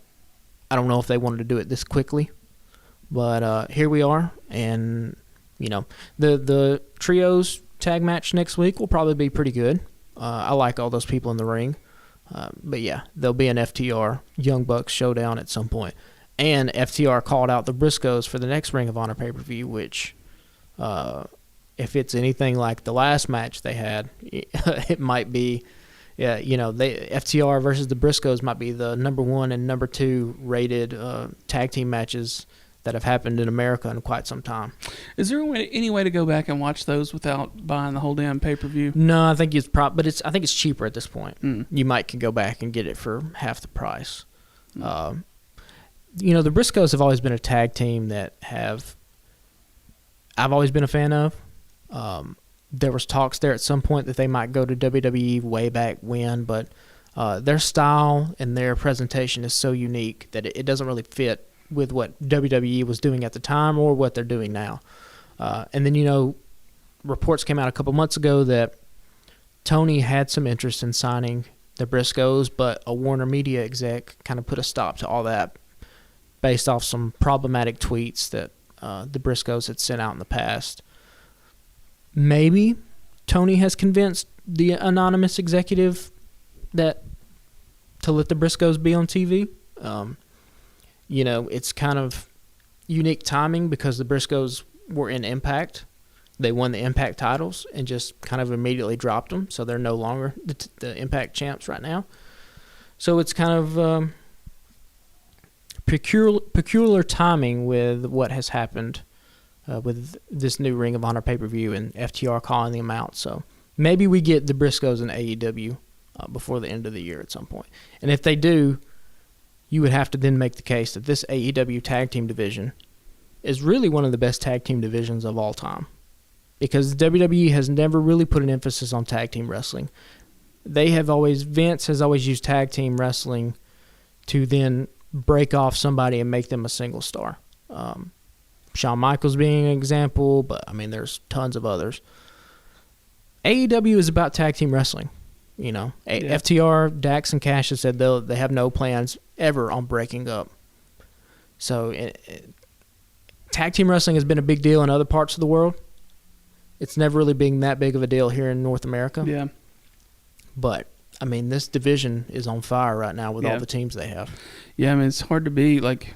I don't know if they wanted to do it this quickly, but here we are. And the trios tag match next week will probably be pretty good. I like all those people in the ring, but yeah, there'll be an FTR Young Bucks showdown at some point. And FTR called out the Briscoes for the next Ring of Honor pay-per-view, which, if it's anything like the last match they had, it might be, FTR versus the Briscoes might be the number 1 and number 2 rated tag team matches that have happened in America in quite some time. Is there any way to go back and watch those without buying the whole damn pay-per-view? No, I think I think it's cheaper at this point. You might can go back and get it for half the price. The Briscoes have always been a tag team that I've always been a fan of. There was talks there at some point that they might go to WWE way back when, but their style and their presentation is so unique that it doesn't really fit with what WWE was doing at the time or what they're doing now. And then, reports came out a couple months ago that Tony had some interest in signing the Briscoes, but a Warner Media exec kind of put a stop to all that based off some problematic tweets that the Briscoes had sent out in the past. Maybe Tony has convinced the anonymous executive to let the Briscoes be on TV. It's kind of unique timing because the Briscoes were in Impact. They won the Impact titles and just kind of immediately dropped them, so they're no longer the Impact champs right now. So it's kind of peculiar timing with what has happened with this new Ring of Honor pay-per-view and FTR calling them out. So maybe we get the Briscoes in AEW before the end of the year at some point. And if they do, you would have to then make the case that this AEW tag team division is really one of the best tag team divisions of all time. Because WWE has never really put an emphasis on tag team wrestling. Vince has always used tag team wrestling to then break off somebody and make them a single star. Shawn Michaels being an example, but there's tons of others. AEW is about tag team wrestling. FTR, Dax, and Cash have said they have no plans ever on breaking up. So tag team wrestling has been a big deal in other parts of the world. It's never really been that big of a deal here in North America. Yeah. But, this division is on fire right now with all the teams they have. Yeah, it's hard to beat. Like,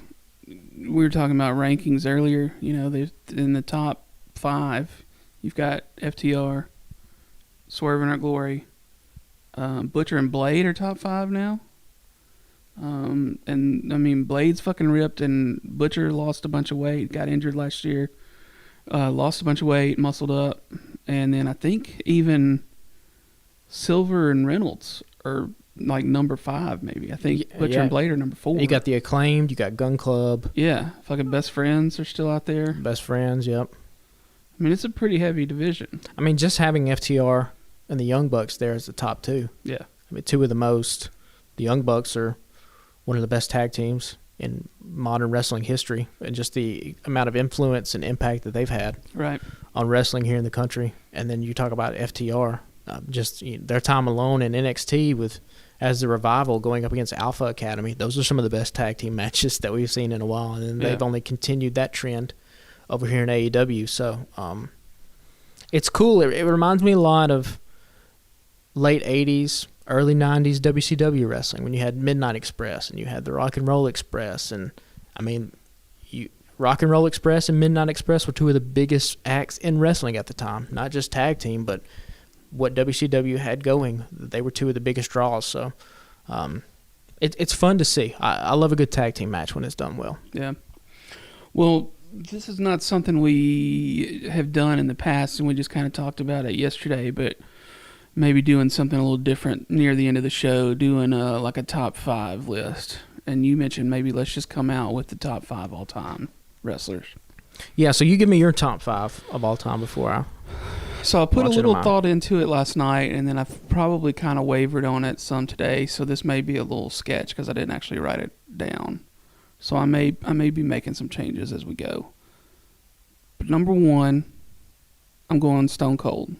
we were talking about rankings earlier. In the top 5, you've got FTR, Swerve and Our Glory, Butcher and Blade are top 5 now. Blade's fucking ripped, and Butcher lost a bunch of weight, got injured last year, lost a bunch of weight, muscled up, and then I think even Silver and Reynolds are like number 5, maybe. I think Butcher and Blade are number 4. You got the Acclaimed, you got Gun Club. Yeah, fucking Best Friends are still out there. Best Friends, yep. It's a pretty heavy division. Just having FTR and the Young Bucks there is the top 2. Yeah. 2 of the most. The Young Bucks are one of the best tag teams in modern wrestling history, and just the amount of influence and impact that they've had on wrestling here in the country. And then you talk about FTR, their time alone in NXT as the Revival going up against Alpha Academy. Those are some of the best tag team matches that we've seen in a while, and they've only continued that trend over here in AEW. So it's cool. It reminds me a lot of late 80s, early 90s WCW wrestling, when you had Midnight Express and you had the Rock and Roll Express. And Rock and Roll Express and Midnight Express were 2 of the biggest acts in wrestling at the time, not just tag team, but what WCW had going. They were 2 of the biggest draws. So it's fun to see. I love a good tag team match when it's done well. Yeah. Well, this is not something we have done in the past, and we just kind of talked about it yesterday, but maybe doing something a little different near the end of the show, doing a top 5 list. And you mentioned maybe let's just come out with the top 5 all-time wrestlers. Yeah, so you give me your top 5 of all time before I... So I put a little thought into it last night, and then I've probably kind of wavered on it some today, so this may be a little sketch because I didn't actually write it down. So I may be making some changes as we go. But number 1, I'm going Stone Cold.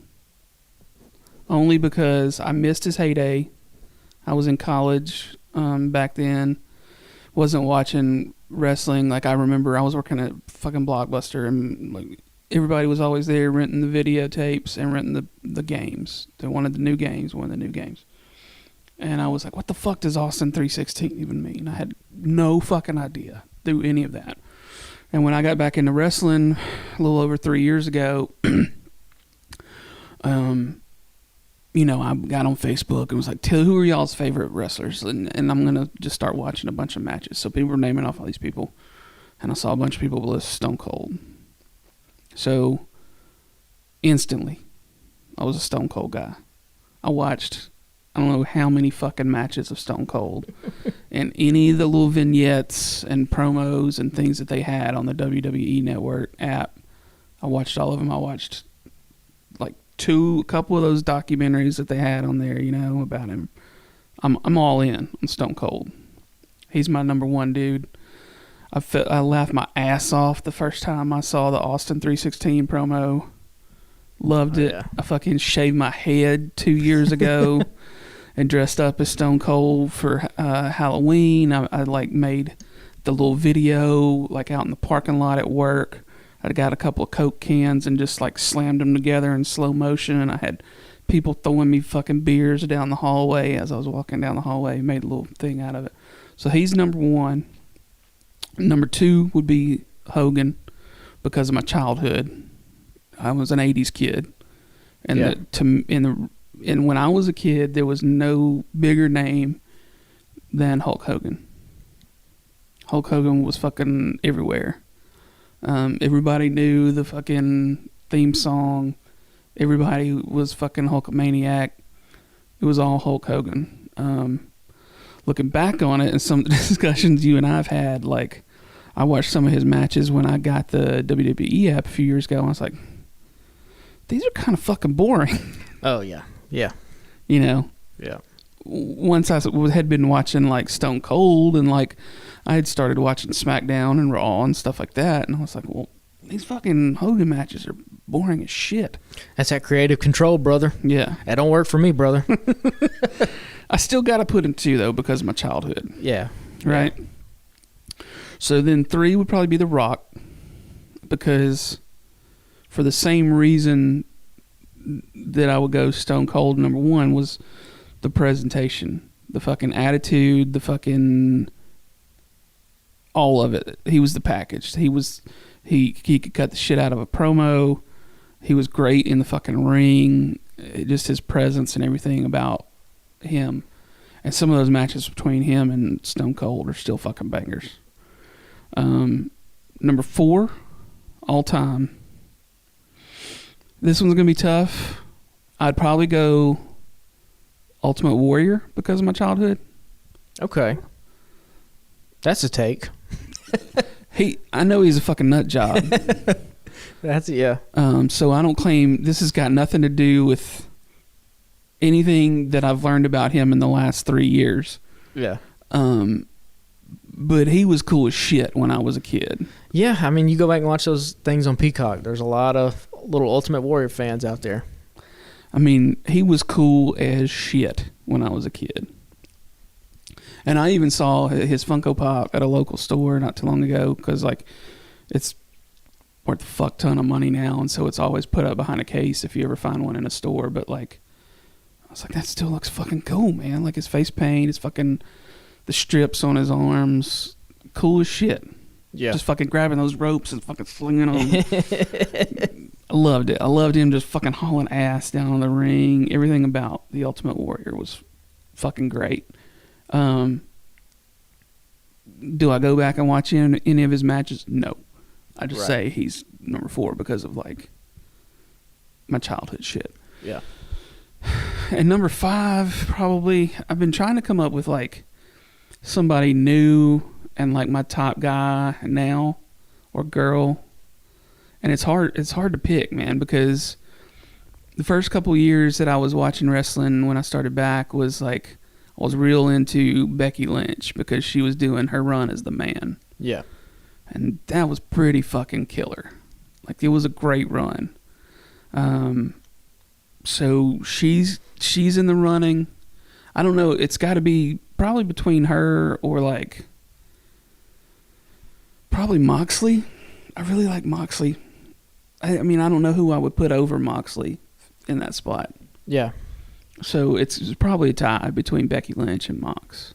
Only because I missed his heyday. I was in college back then. Wasn't watching wrestling. Like, I remember I was working at fucking Blockbuster, and everybody was always there renting the videotapes and renting the games. They wanted the new games, And I was like, what the fuck does Austin 316 even mean? I had no fucking idea. do any of that. And when I got back into wrestling a little over 3 years ago, you know, I got on Facebook and was like, who are y'all's favorite wrestlers? And I'm going to just start watching a bunch of matches. So people were naming off all these people. And I saw a bunch of people list Stone Cold. So instantly, I was a Stone Cold guy. I watched, I don't know how many fucking matches of Stone Cold. And any of the little vignettes and promos and things that they had on the WWE Network app, I watched all of them. I watched like a couple of those documentaries that they had on there, you know, about him. I'm all in on Stone Cold. He's my number one dude. I laughed my ass off the first time I saw the Austin 316 promo. Loved it. Yeah. I fucking shaved my head 2 years ago and dressed up as Stone Cold for Halloween. I like made the little video like out in the parking lot at work. I got a couple of Coke cans and just like slammed them together in slow motion. And I had people throwing me fucking beers down the hallway as I was walking down the hallway. Made a little thing out of it. So he's number one. Number two would be Hogan because of my childhood. I was an 80s kid. And and when I was a kid, there was no bigger name than Hulk Hogan. Hulk Hogan was fucking everywhere. Everybody knew the fucking theme song. Everybody was fucking Hulkamaniac. It was all Hulk Hogan. Looking back on it and some of the discussions you and I have had, like, I watched some of his matches when I got the WWE app a few years ago, and I was like, these are kind of fucking boring. Oh, yeah. Yeah. You know? Yeah. Once I had been watching, like, Stone Cold, and, like, I had started watching SmackDown and Raw and stuff like that, and I was like, well, these fucking Hogan matches are boring as shit. That's that creative control, brother. Yeah. That don't work for me, brother. I still got to put him two, though, because of my childhood. Yeah. Right? Yeah. So then 3 would probably be The Rock, because for the same reason that I would go Stone Cold number 1 was the presentation, the fucking attitude, the fucking all of it. He was the package. He could cut the shit out of a promo. He was great in the fucking ring. Just his presence and everything about him. And some of those matches between him and Stone Cold are still fucking bangers. Number 4, all time. This one's going to be tough. I'd probably go Ultimate Warrior because of my childhood. Okay. That's a take. I know he's a fucking nut job. That's, yeah. So I don't claim, this has got nothing to do with anything that I've learned about him in the last 3 years. Yeah. But he was cool as shit when I was a kid. Yeah, I mean, you go back and watch those things on Peacock. There's a lot of little Ultimate Warrior fans out there. I mean, he was cool as shit when I was a kid. And I even saw his Funko Pop at a local store not too long ago because, like, it's worth a fuck ton of money now, and so it's always put up behind a case if you ever find one in a store. But, like, I was like, that still looks fucking cool, man. Like, his face paint, his fucking, the strips on his arms, cool as shit. Yeah. Just fucking grabbing those ropes and fucking slinging them. I loved it. I loved him just fucking hauling ass down on the ring. Everything about the Ultimate Warrior was fucking great. Do I go back and watch any of his matches? No. I just say he's number 4 because of, like, my childhood shit. Yeah. And number 5, probably, I've been trying to come up with, like, somebody new and, like, my top guy now or girl. And it's hard to pick, man, because the first couple years that I was watching wrestling when I started back was, like, I was real into Becky Lynch because she was doing her run as the man. Yeah. And that was pretty fucking killer. Like, it was a great run. So she's in the running. I don't know. It's got to be probably between her or, like, probably Moxley. I really like Moxley. I mean, I don't know who I would put over Moxley in that spot. Yeah. So it's probably a tie between Becky Lynch and Mox.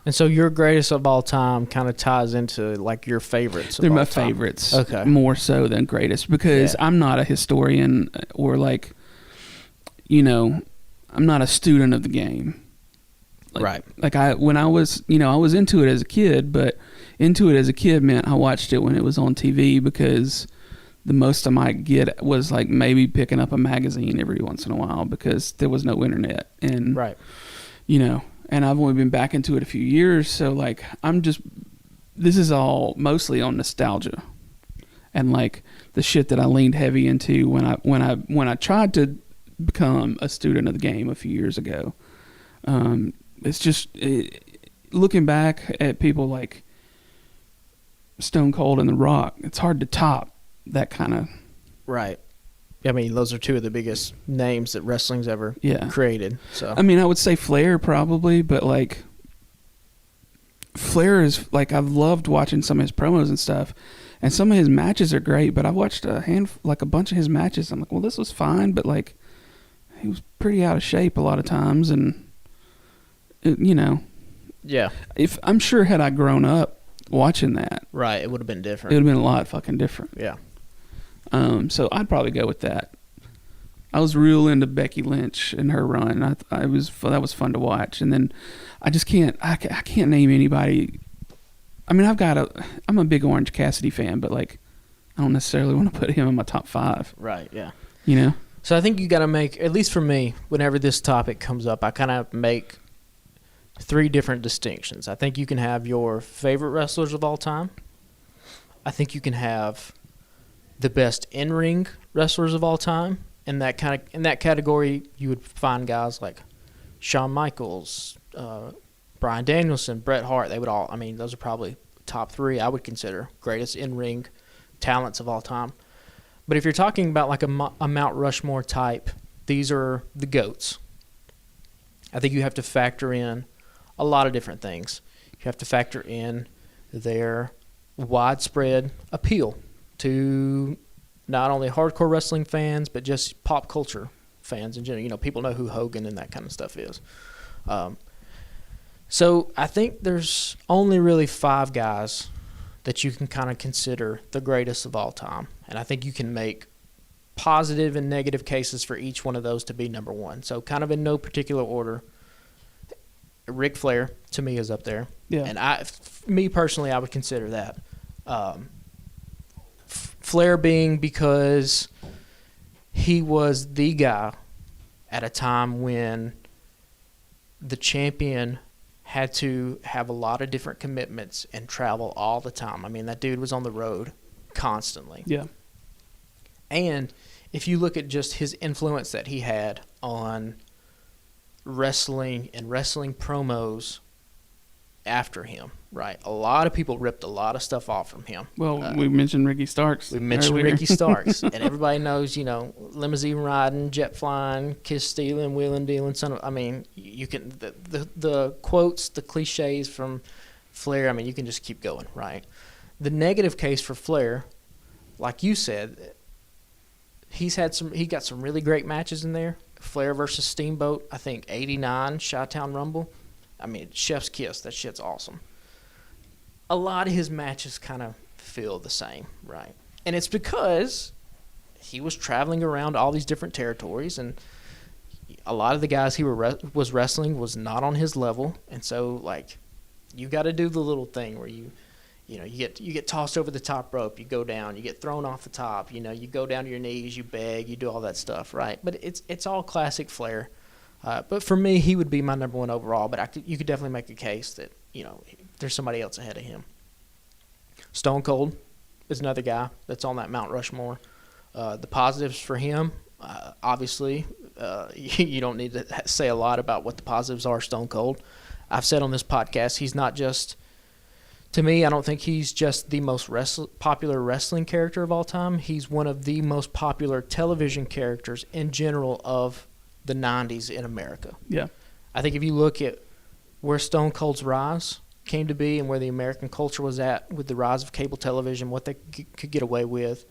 And so your greatest of all time kind of ties into like your favorites. They're of my all time. favorites, Okay. more so than greatest, because I'm not a historian or like, I'm not a student of the game. Right. Like when I was into it as a kid, but into it as a kid meant I watched it when it was on TV, because the most I might get was like maybe picking up a magazine every once in a while, because there was no internet. And, right. And I've only been back into it a few years. So like, this is all mostly on nostalgia and like the shit that I leaned heavy into when I tried to become a student of the game a few years ago. It's just looking back at people like Stone Cold and The Rock, it's hard to top that kind of. Right. I mean, those are two of the biggest names that wrestling's ever created. So I mean, I would say Flair probably, but like Flair is like, I've loved watching some of his promos and stuff, and some of his matches are great. But I watched a bunch of his matches. I'm like, well, this was fine, but like he was pretty out of shape a lot of times, and yeah. If I'm sure had I grown up watching that, right, it would have been different. It would have been a lot fucking different. Yeah. So I'd probably go with that. I was real into Becky Lynch and her run. That was fun to watch. And then I just can't name anybody. I mean, I'm a big Orange Cassidy fan, but like, I don't necessarily want to put him in my top 5. Right. Yeah. So I think you got to make, at least for me, whenever this topic comes up, I kind of make 3 different distinctions. I think you can have your favorite wrestlers of all time. I think you can have the best in-ring wrestlers of all time. In that category, you would find guys like Shawn Michaels, Bryan Danielson, Bret Hart. They would all. I mean, those are probably top 3 I would consider greatest in-ring talents of all time. But if you're talking about like a Mount Rushmore type, these are the GOATs. I think you have to factor in a lot of different things. You have to factor in their widespread appeal to not only hardcore wrestling fans, but just pop culture fans in general. People know who Hogan and that kind of stuff is. So I think there's only really 5 guys that you can kind of consider the greatest of all time. And I think you can make positive and negative cases for each one of those to be number 1. So kind of in no particular order, Ric Flair, to me, is up there. Yeah. And me personally, I would consider that. Flair being because he was the guy at a time when the champion had to have a lot of different commitments and travel all the time. I mean, that dude was on the road constantly. Yeah. And if you look at just his influence that he had on wrestling and wrestling promos after him, right? A lot of people ripped a lot of stuff off from him. Well, we mentioned Ricky Starks. We mentioned Ricky Starks, and everybody knows, limousine riding, jet flying, kiss stealing, wheeling dealing, you can the quotes, the cliches from Flair. I mean, you can just keep going, right? The negative case for Flair, like you said, he got some really great matches in there. Flair versus Steamboat, I think 89 Chi-Town Rumble. I mean, chef's kiss. That shit's awesome. A lot of his matches kind of feel the same, right? And it's because he was traveling around all these different territories, and a lot of the guys he was wrestling was not on his level. And so, like, you got to do the little thing where you get tossed over the top rope, you go down, you get thrown off the top, you go down to your knees, you beg, you do all that stuff, right? But it's all classic Flair. But for me, he would be my number 1 overall. But you could definitely make a case that there's somebody else ahead of him. Stone Cold is another guy that's on that Mount Rushmore. The positives for him, obviously, you don't need to say a lot about what the positives are. Stone Cold, I've said on this podcast, he's not just. To me, I don't think he's just the most popular wrestling character of all time. He's one of the most popular television characters in general of the 90s in America. Yeah. I think if you look at where Stone Cold's rise came to be and where the American culture was at with the rise of cable television, what they could get away with,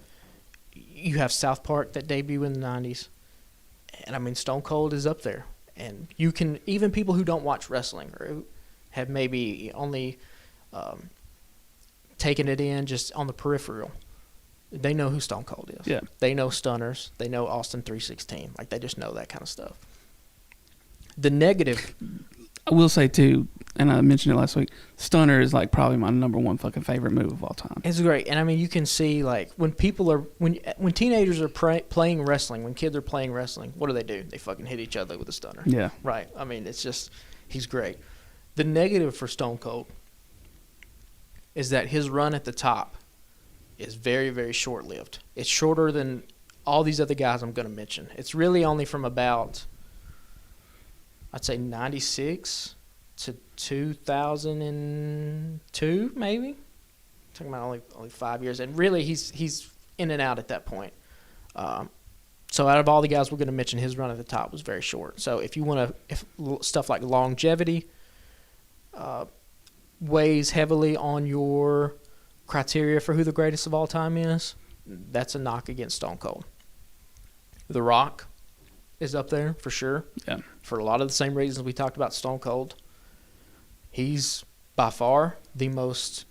you have South Park that debuted in the 90s. And, I mean, Stone Cold is up there. And you can, even people who don't watch wrestling or have maybe only taken it in just on the peripheral. They know who Stone Cold is. Yeah. They know Stunners. They know Austin 316. Like, they just know that kind of stuff. The negative... I will say, too, and I mentioned it last week, Stunner is, like, probably my number one fucking favorite move of all time. It's great. And, I mean, you can see, like, when people are... When teenagers are playing wrestling, when kids are playing wrestling, what do? They fucking hit each other with a Stunner. Yeah. Right. I mean, it's just... He's great. The negative for Stone Cold is that his run at the top is very, very short-lived. It's shorter than all these other guys I'm going to mention. It's really only from about... I'd say 96 to 2002, maybe. Talking about only 5 years, and really he's in and out at that point. So out of all the guys we're going to mention, his run at the top was very short. So if you want if stuff like longevity weighs heavily on your criteria for who the greatest of all time is, that's a knock against Stone Cold. The Rock is up there for sure. Yeah. For a lot of the same reasons we talked about Stone Cold. He's by far the most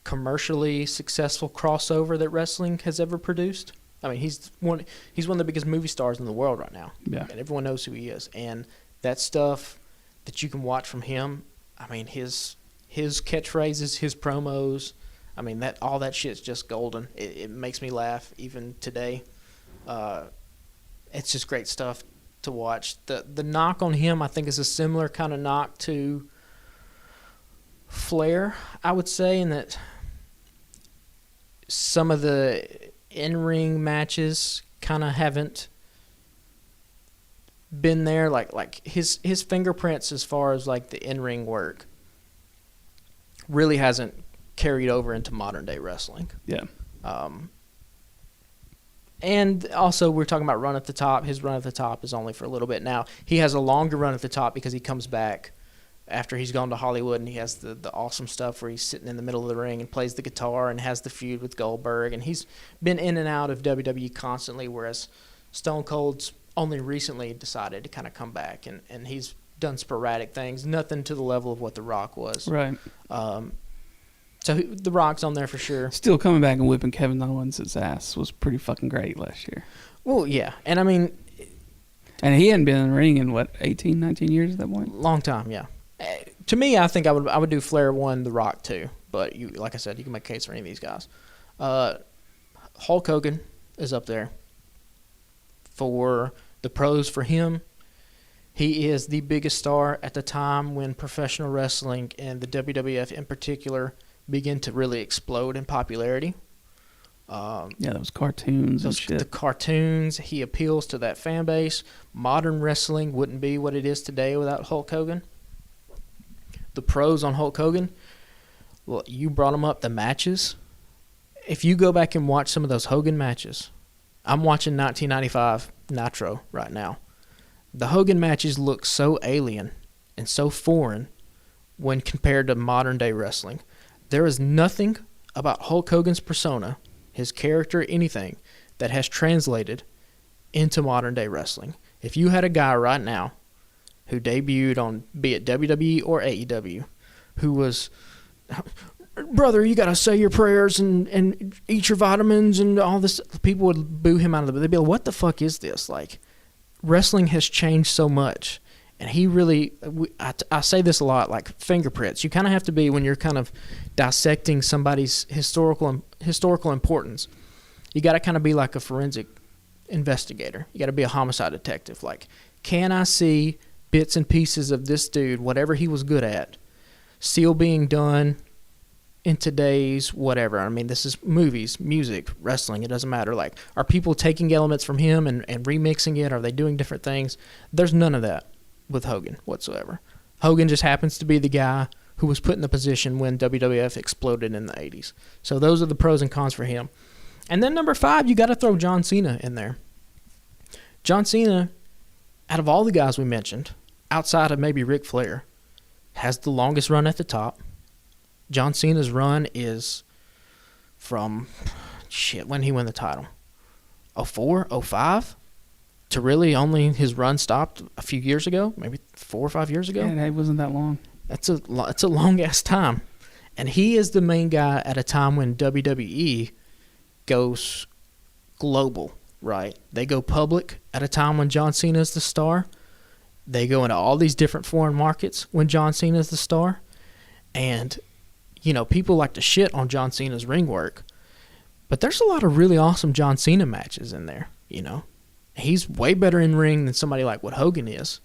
commercially successful crossover that wrestling has ever produced. I mean, he's one of the biggest movie stars in the world right now. Yeah. And everyone knows who he is. And that stuff that you can watch from him, I mean, his catchphrases, his promos, I mean, all that shit's just golden. It makes me laugh even today. It's just great stuff to watch. The knock on him, I think, is a similar kind of knock to Flair, I would say, in that some of the in-ring matches kind of haven't been there. Like his fingerprints as far as like the in-ring work really hasn't carried over into modern-day wrestling. Yeah. And also, we're talking about run at the top. His run at the top is only for a little bit now. He has a longer run at the top because he comes back after he's gone to Hollywood, and he has the awesome stuff where he's sitting in the middle of the ring and plays the guitar and has the feud with Goldberg. And he's been in and out of WWE constantly, whereas Stone Cold's only recently decided to kind of come back, and he's done sporadic things, nothing to the level of what The Rock was. Right. So The Rock's on there for sure. Still coming back and whipping Kevin Owens' ass was pretty fucking great last year. Well, yeah. And, I mean... And he hadn't been in the ring in, 18, 19 years at that point? Long time, yeah. To me, I think I would do Flair 1, The Rock 2. But, like I said, you can make a case for any of these guys. Hulk Hogan is up there. For the pros for him, he is the biggest star at the time when professional wrestling, and the WWF in particular, begin to really explode in popularity. Those cartoons and shit. The cartoons, he appeals to that fan base. Modern wrestling wouldn't be what it is today without Hulk Hogan. The pros on Hulk Hogan, well, you brought them up, the matches. If you go back and watch some of those Hogan matches, I'm watching 1995 Nitro right now. The Hogan matches look so alien and so foreign when compared to modern day wrestling. There is nothing about Hulk Hogan's persona, his character, anything, that has translated into modern day wrestling. If you had a guy right now who debuted on, be it WWE or AEW, who was, brother, you got to say your prayers and eat your vitamins and all this, people would boo him out of the, they'd be like, what the fuck is this? Like, wrestling has changed so much. And he really, I say this a lot, like fingerprints. You kind of have to be, when you're kind of dissecting somebody's historical importance, you got to kind of be like a forensic investigator. You got to be a homicide detective. Like, can I see bits and pieces of this dude, whatever he was good at, still being done in today's whatever? I mean, this is movies, music, wrestling, it doesn't matter. Like, are people taking elements from him and remixing it? Are they doing different things? There's none of that with Hogan whatsoever. Hogan just happens to be the guy who was put in the position when WWF exploded in the 80s. So those are the pros and cons for him. And then number 5, you got to throw John Cena in there. John Cena, out of all the guys we mentioned, outside of maybe Ric Flair, has the longest run at the top. John Cena's run is from, when he won the title? 04, 05? To really only his run stopped a few years ago, maybe 4 or 5 years ago. Yeah, it wasn't that long. That's a long ass time, and he is the main guy at a time when WWE goes global, right? They go public at a time when John Cena is the star. They go into all these different foreign markets when John Cena is the star, and people like to shit on John Cena's ring work, but there's a lot of really awesome John Cena matches in there. He's way better in ring than somebody like what Hogan is.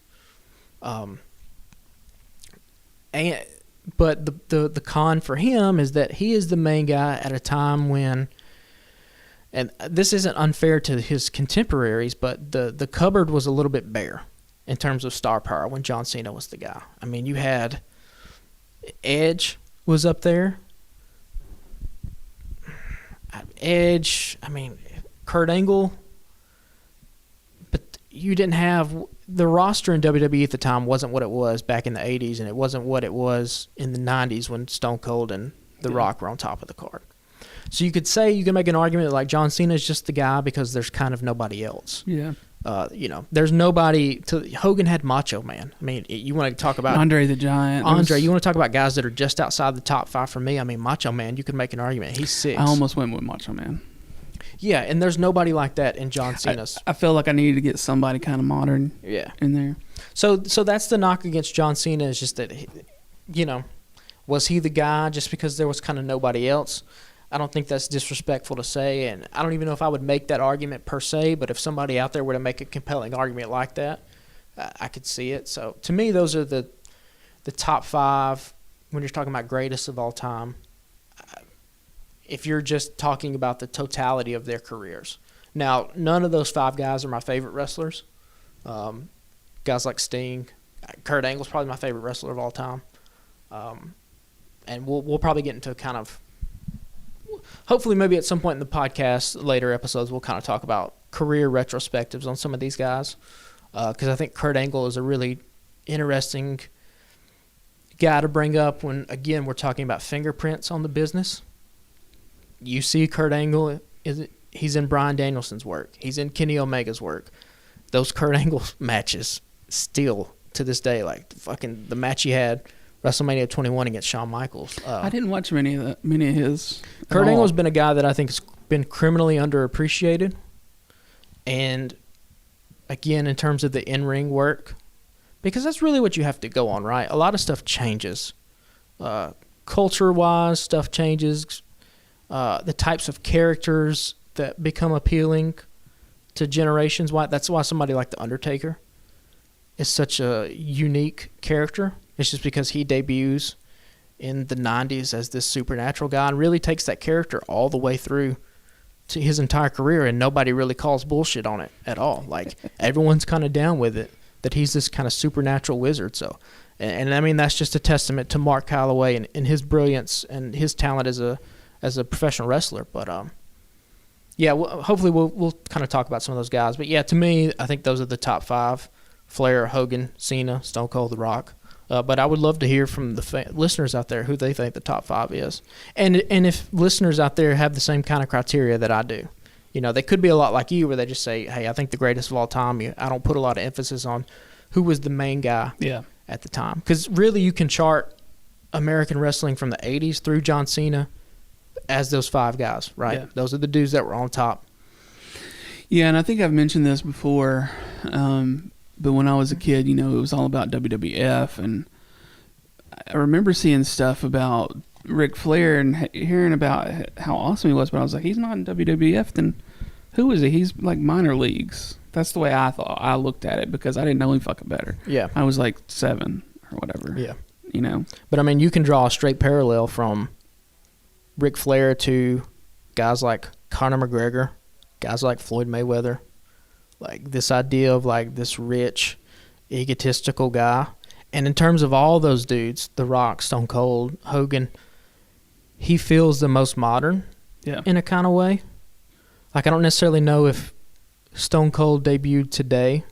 But the con for him is that he is the main guy at a time when, and this isn't unfair to his contemporaries, but the cupboard was a little bit bare in terms of star power when John Cena was the guy. I mean, you had Edge was up there. Kurt Angle. But you didn't have the roster in WWE at the time wasn't what it was back in the 80s, and it wasn't what it was in the 90s when Stone Cold and The Rock were on top of the card. So you can make an argument that like John Cena is just the guy because there's kind of nobody else. Yeah. There's nobody Hogan had Macho Man. I mean, you want to talk about Andre the Giant. You want to talk about guys that are just outside the top 5 for me. I mean, Macho Man, you could make an argument. He's 6. I almost went with Macho Man. Yeah, and there's nobody like that in John Cena's. I feel like I needed to get somebody kind of modern in there. So that's the knock against John Cena, is just that, was he the guy just because there was kind of nobody else? I don't think that's disrespectful to say, and I don't even know if I would make that argument per se, but if somebody out there were to make a compelling argument like that, I could see it. So to me, those are the top 5 when you're talking about greatest of all time, if you're just talking about the totality of their careers. Now, none of those 5 guys are my favorite wrestlers. Guys like Sting, Kurt Angle's probably my favorite wrestler of all time. And we'll probably get into kind of, hopefully maybe at some point in the podcast, later episodes, we'll kind of talk about career retrospectives on some of these guys. Because I think Kurt Angle is a really interesting guy to bring up when, again, we're talking about fingerprints on the business. You see Kurt Angle, he's in Bryan Danielson's work. He's in Kenny Omega's work. Those Kurt Angle matches still, to this day, like the match he had, WrestleMania 21 against Shawn Michaels. I didn't watch many of his. Kurt Angle's been a guy that I think has been criminally underappreciated. And, again, in terms of the in-ring work, because that's really what you have to go on, right? A lot of stuff changes. Culture-wise, stuff changes. The types of characters that become appealing to generations. That's why somebody like The Undertaker is such a unique character. It's just because he debuts in the 90s as this supernatural guy and really takes that character all the way through to his entire career, and nobody really calls bullshit on it at all. Like, everyone's kind of down with it, that he's this kind of supernatural wizard. So, and I mean, that's just a testament to Mark Calloway and his brilliance and his talent as a professional wrestler. But hopefully we'll kind of talk about some of those guys. But yeah, to me, I think those are the top 5: Flair, Hogan, Cena, Stone Cold, The Rock. But I would love to hear from the listeners out there who they think the top 5 is, and if listeners out there have the same kind of criteria that I do. They could be a lot like you, where they just say, "Hey, I think the greatest of all time." I don't put a lot of emphasis on who was the main guy at the time, because really you can chart American wrestling from the 80s through John Cena as those 5 guys, right? Yeah. Those are the dudes that were on top. Yeah, and I think I've mentioned this before, but when I was a kid, it was all about WWF, and I remember seeing stuff about Ric Flair and hearing about how awesome he was, but I was like, he's not in WWF, then who is he? He's like minor leagues. That's the way I thought. I looked at it because I didn't know any fucking better. Yeah. I was like 7 or whatever. Yeah. But I mean, you can draw a straight parallel from Ric Flair to guys like Conor McGregor, guys like Floyd Mayweather. Like, this idea of like this rich, egotistical guy. And in terms of all those dudes, The Rock, Stone Cold, Hogan, he feels the most modern in a kind of way. Like, I don't necessarily know if Stone Cold debuted today,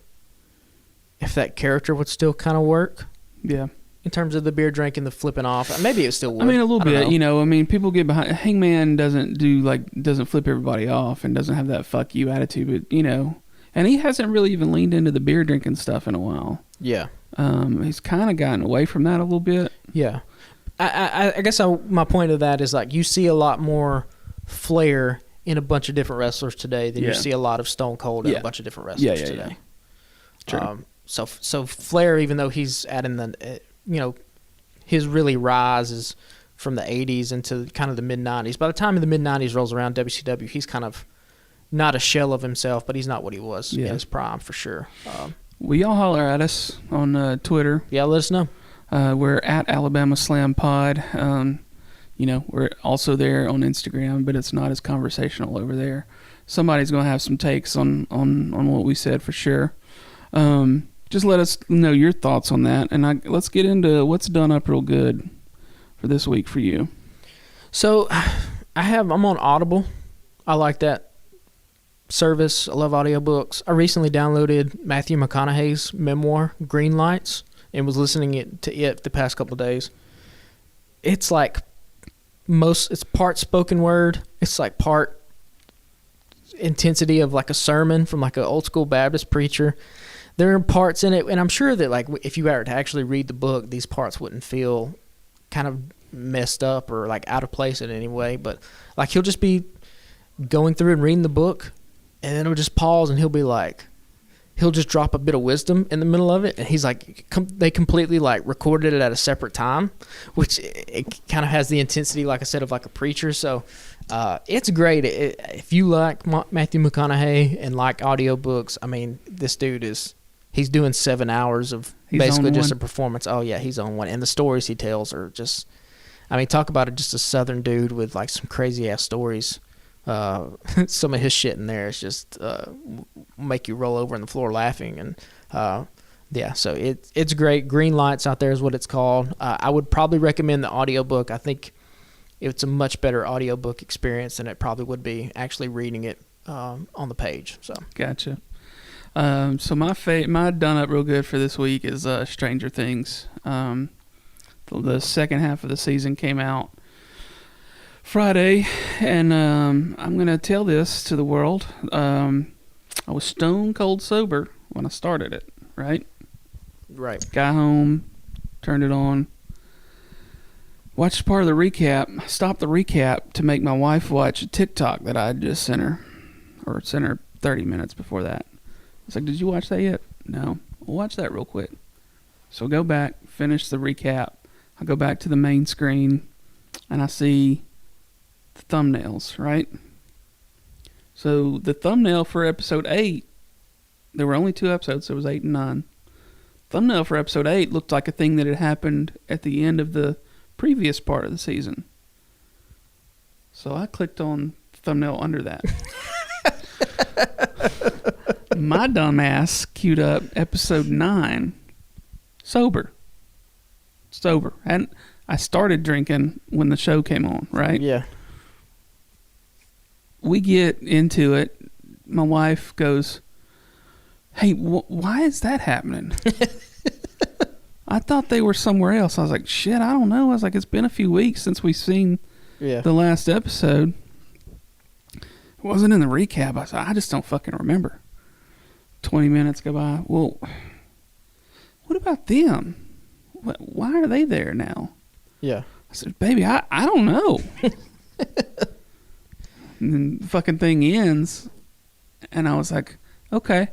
if that character would still kind of work. Yeah. In terms of the beer drinking, the flipping off. Maybe it still would. I mean, a little bit, I mean, people get behind. Hangman doesn't flip everybody off and doesn't have that fuck you attitude, but, and he hasn't really even leaned into the beer drinking stuff in a while. Yeah. He's kind of gotten away from that a little bit. Yeah. I guess my point of that is, like, you see a lot more Flair in a bunch of different wrestlers today than you see a lot of Stone Cold in a bunch of different wrestlers today. True. So Flair, even though he's at his really rise is from the 80s into kind of the mid-90s. By the time the mid-90s rolls around, WCW, he's kind of not a shell of himself, but he's not what he was in his prime for sure. Will y'all holler at us on Twitter? Yeah, let us know. We're at Alabama Slam Pod. We're also there on Instagram, but it's not as conversational over there. Somebody's going to have some takes on what we said for sure. Just let us know your thoughts on that, and let's get into what's done up real good for this week for you. So, I'm on Audible. I like that service. I love audiobooks. I recently downloaded Matthew McConaughey's memoir, Green Lights, and was listening to it the past couple of days. It's like it's part spoken word. It's like part intensity of like a sermon from like an old school Baptist preacher. There are parts in it, and I'm sure that like if you were to actually read the book, these parts wouldn't feel kind of messed up or like out of place in any way. But like he'll just be going through and reading the book, and then he'll just pause and he'll just drop a bit of wisdom in the middle of it, and he's like, they completely like recorded it at a separate time, which it kind of has the intensity, like I said, of like a preacher. So it's great. If you like Matthew McConaughey and like audiobooks, I mean, this dude he's doing 7 hours of basically just a performance. Oh yeah, he's on one, and the stories he tells are just, I mean, talk about it, just a Southern dude with like some crazy ass stories. Some of his shit in there is just make you roll over on the floor laughing, and so it's great. Green Lights out there is what it's called. I would probably recommend the audiobook. I think it's a much better audiobook experience than it probably would be actually reading it on the page. So gotcha. So my done up real good for this week is Stranger Things. The second half of the season came out Friday, and I'm going to tell this to the world. I was stone cold sober when I started it, right? Right. Got home, turned it on, watched part of the recap, stopped the recap to make my wife watch a TikTok that I had just sent her 30 minutes before that. I was like, did you watch that yet? No. Well, watch that real quick. So I go back, finish the recap. I go back to the main screen, and I see the thumbnails, right? So the thumbnail for episode 8, there were only 2 episodes, so it was 8 and 9. Thumbnail for episode 8 looked like a thing that had happened at the end of the previous part of the season. So I clicked on the thumbnail under that. My dumbass queued up episode 9, sober. And I started drinking when the show came on, right? Yeah. We get into it. My wife goes, hey, why is that happening? I thought they were somewhere else. I was like, shit, I don't know. I was like, it's been a few weeks since we've seen the last episode. It wasn't in the recap. I said, I just don't fucking remember. 20 minutes go by. Well, what about them? Why are they there now? Yeah. I said, baby, I don't know. And then the fucking thing ends, and I was like, okay.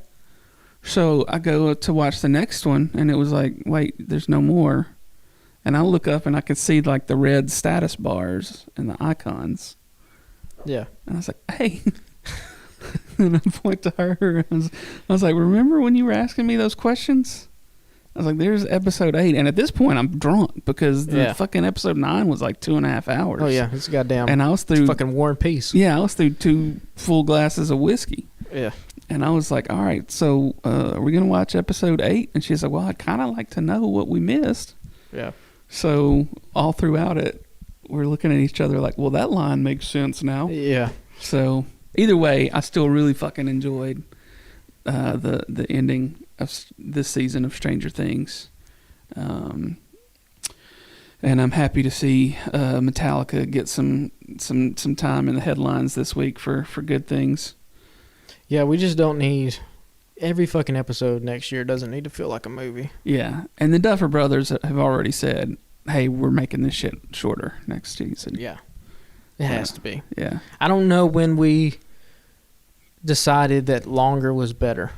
So I go to watch the next one, and it was like, wait, there's no more. And I look up, and I could see like the red status bars and the icons. Yeah. And I was like, hey. And I point to her. I was like, remember when you were asking me those questions? I was like, there's episode 8. And at this point, I'm drunk because the fucking episode 9 was like 2.5 hours. Oh, yeah. It's goddamn. And I was through. Fucking War and Peace. Yeah, I was through 2 full glasses of whiskey. Yeah. And I was like, all right, so are we going to watch episode 8? And she's like, well, I'd kind of like to know what we missed. Yeah. So all throughout it, we're looking at each other like, well, that line makes sense now. Yeah. So either way, I still really fucking enjoyed the ending of this season of Stranger Things. And I'm happy to see Metallica get some time in the headlines this week for good things. Yeah, we just don't need... Every fucking episode next year doesn't need to feel like a movie. Yeah, and the Duffer Brothers have already said, hey, we're making this shit shorter next season. Yeah. It has to be. Yeah. I don't know when we decided that longer was better.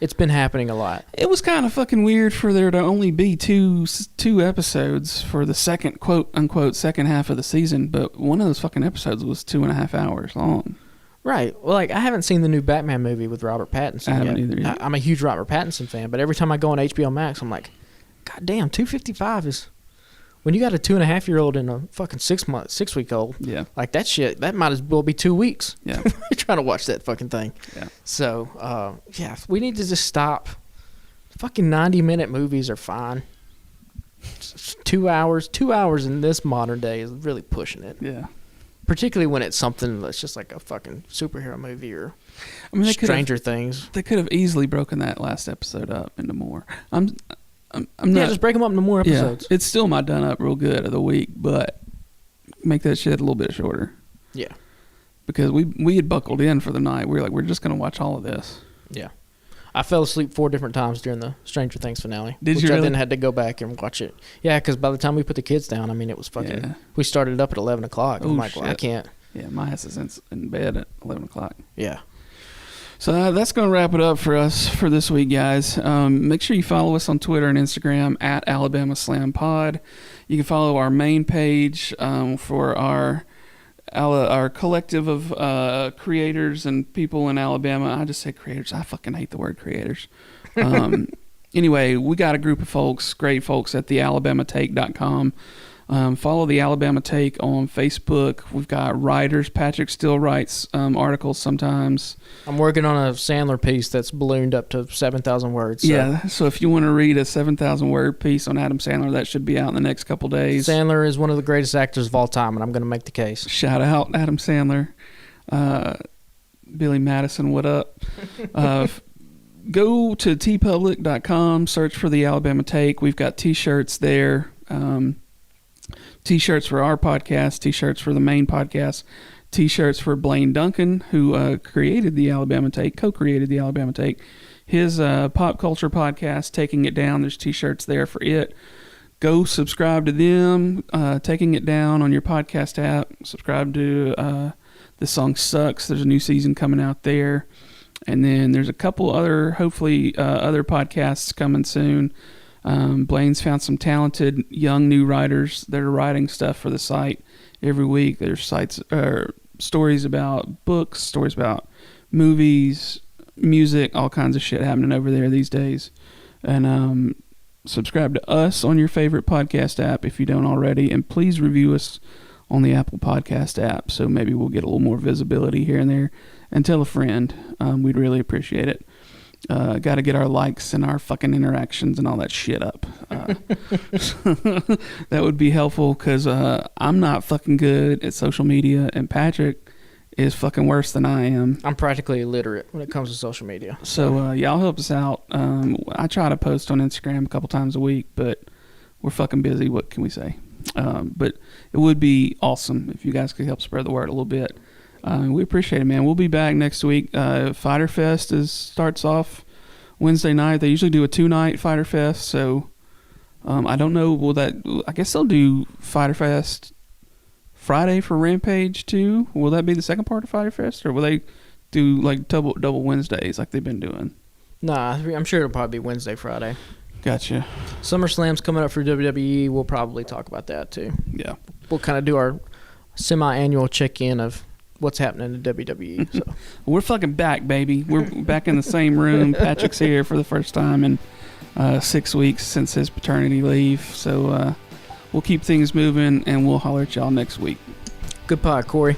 It's been happening a lot. It was kind of fucking weird for there to only be two episodes for the second, quote unquote, second half of the season, but one of those fucking episodes was 2.5 hours long. Right. Well, like, I haven't seen the new Batman movie with Robert Pattinson I haven't either yet. I'm a huge Robert Pattinson fan, but every time I go on HBO Max, I'm like, God damn, 255 is... When you got a 2.5-year-old and a fucking 6-week-old, yeah, like that shit, that might as well be 2 weeks. Yeah. You're trying to watch that fucking thing. Yeah. So, yeah, we need to just stop. Fucking 90-minute movies are fine. 2 hours. 2 hours in this modern day is really pushing it. Yeah. Particularly when it's something that's just like a fucking superhero movie or they Stranger Things. They could have easily broken that last episode up into more. I'm not, just break them up into more episodes. Yeah, it's still my done up real good of the week, but make that shit a little bit shorter. Yeah. Because we had buckled in for the night. We were like, we're just going to watch all of this. Yeah. I fell asleep 4 different times during the Stranger Things finale. Did which you really? I then had to go back and watch it. Yeah, because by the time we put the kids down, I mean, it was fucking... Yeah. We started up at 11 o'clock. I'm like, well, I can't... Yeah, my ass is in bed at 11 o'clock. Yeah. So that's going to wrap it up for us for this week, guys. Make sure you follow us on Twitter and Instagram at Alabama Slam Pod. You can follow our main page for our collective of creators and people in Alabama. I just say creators. I fucking hate the word creators. Anyway, we got a group of folks, great folks at thealabamatake.com. Follow the Alabama Take on Facebook. We've got writers. Patrick still writes articles sometimes. I'm working on a Sandler piece that's ballooned up to 7,000 words. So. Yeah, so if you want to read a 7,000 word piece on Adam Sandler, that should be out in the next couple days. Sandler is one of the greatest actors of all time, and I'm going to make the case. Shout out Adam Sandler. Billy Madison, what up? Go to tpublic.com, search for the Alabama Take. We've got t-shirts there. T-shirts for our podcast, T-shirts for the main podcast, T-shirts for Blaine Duncan, who created the Alabama Take, co-created the Alabama Take. His pop culture podcast, Taking It Down, there's T-shirts there for it. Go subscribe to them, Taking It Down on your podcast app. Subscribe to The Song Sucks. There's a new season coming out there. And then there's a couple other, hopefully, other podcasts coming soon. Blaine's found some talented young new writers that are writing stuff for the site every week. There's stories about books, stories about movies, music, all kinds of shit happening over there these days. And subscribe to us on your favorite podcast app if you don't already, and please review us on the Apple Podcast app so maybe we'll get a little more visibility here and there. And tell a friend. We'd really appreciate it. Got to get our likes and our fucking interactions and all that shit up. That would be helpful because I'm not fucking good at social media, and Patrick is fucking worse than I am. I'm practically illiterate when it comes to social media. So y'all help us out. I try to post on Instagram a couple times a week, but we're fucking busy. What can we say? But it would be awesome if you guys could help spread the word a little bit. We appreciate it, man. We'll be back next week. Fighter Fest starts off Wednesday night. They usually do a 2-night Fighter Fest, so I don't know. I guess they'll do Fighter Fest Friday for Rampage too. Will that be the second part of Fighter Fest, or will they do like double Wednesdays like they've been doing? Nah, I'm sure it'll probably be Wednesday, Friday. Gotcha. SummerSlam's coming up for WWE. We'll probably talk about that too. Yeah. We'll kind of do our semi-annual check-in of what's happening in WWE. So. We're fucking back, baby. We're back in the same room. Patrick's here for the first time in 6 weeks since his paternity leave. So we'll keep things moving, and we'll holler at y'all next week. Good pod, Corey.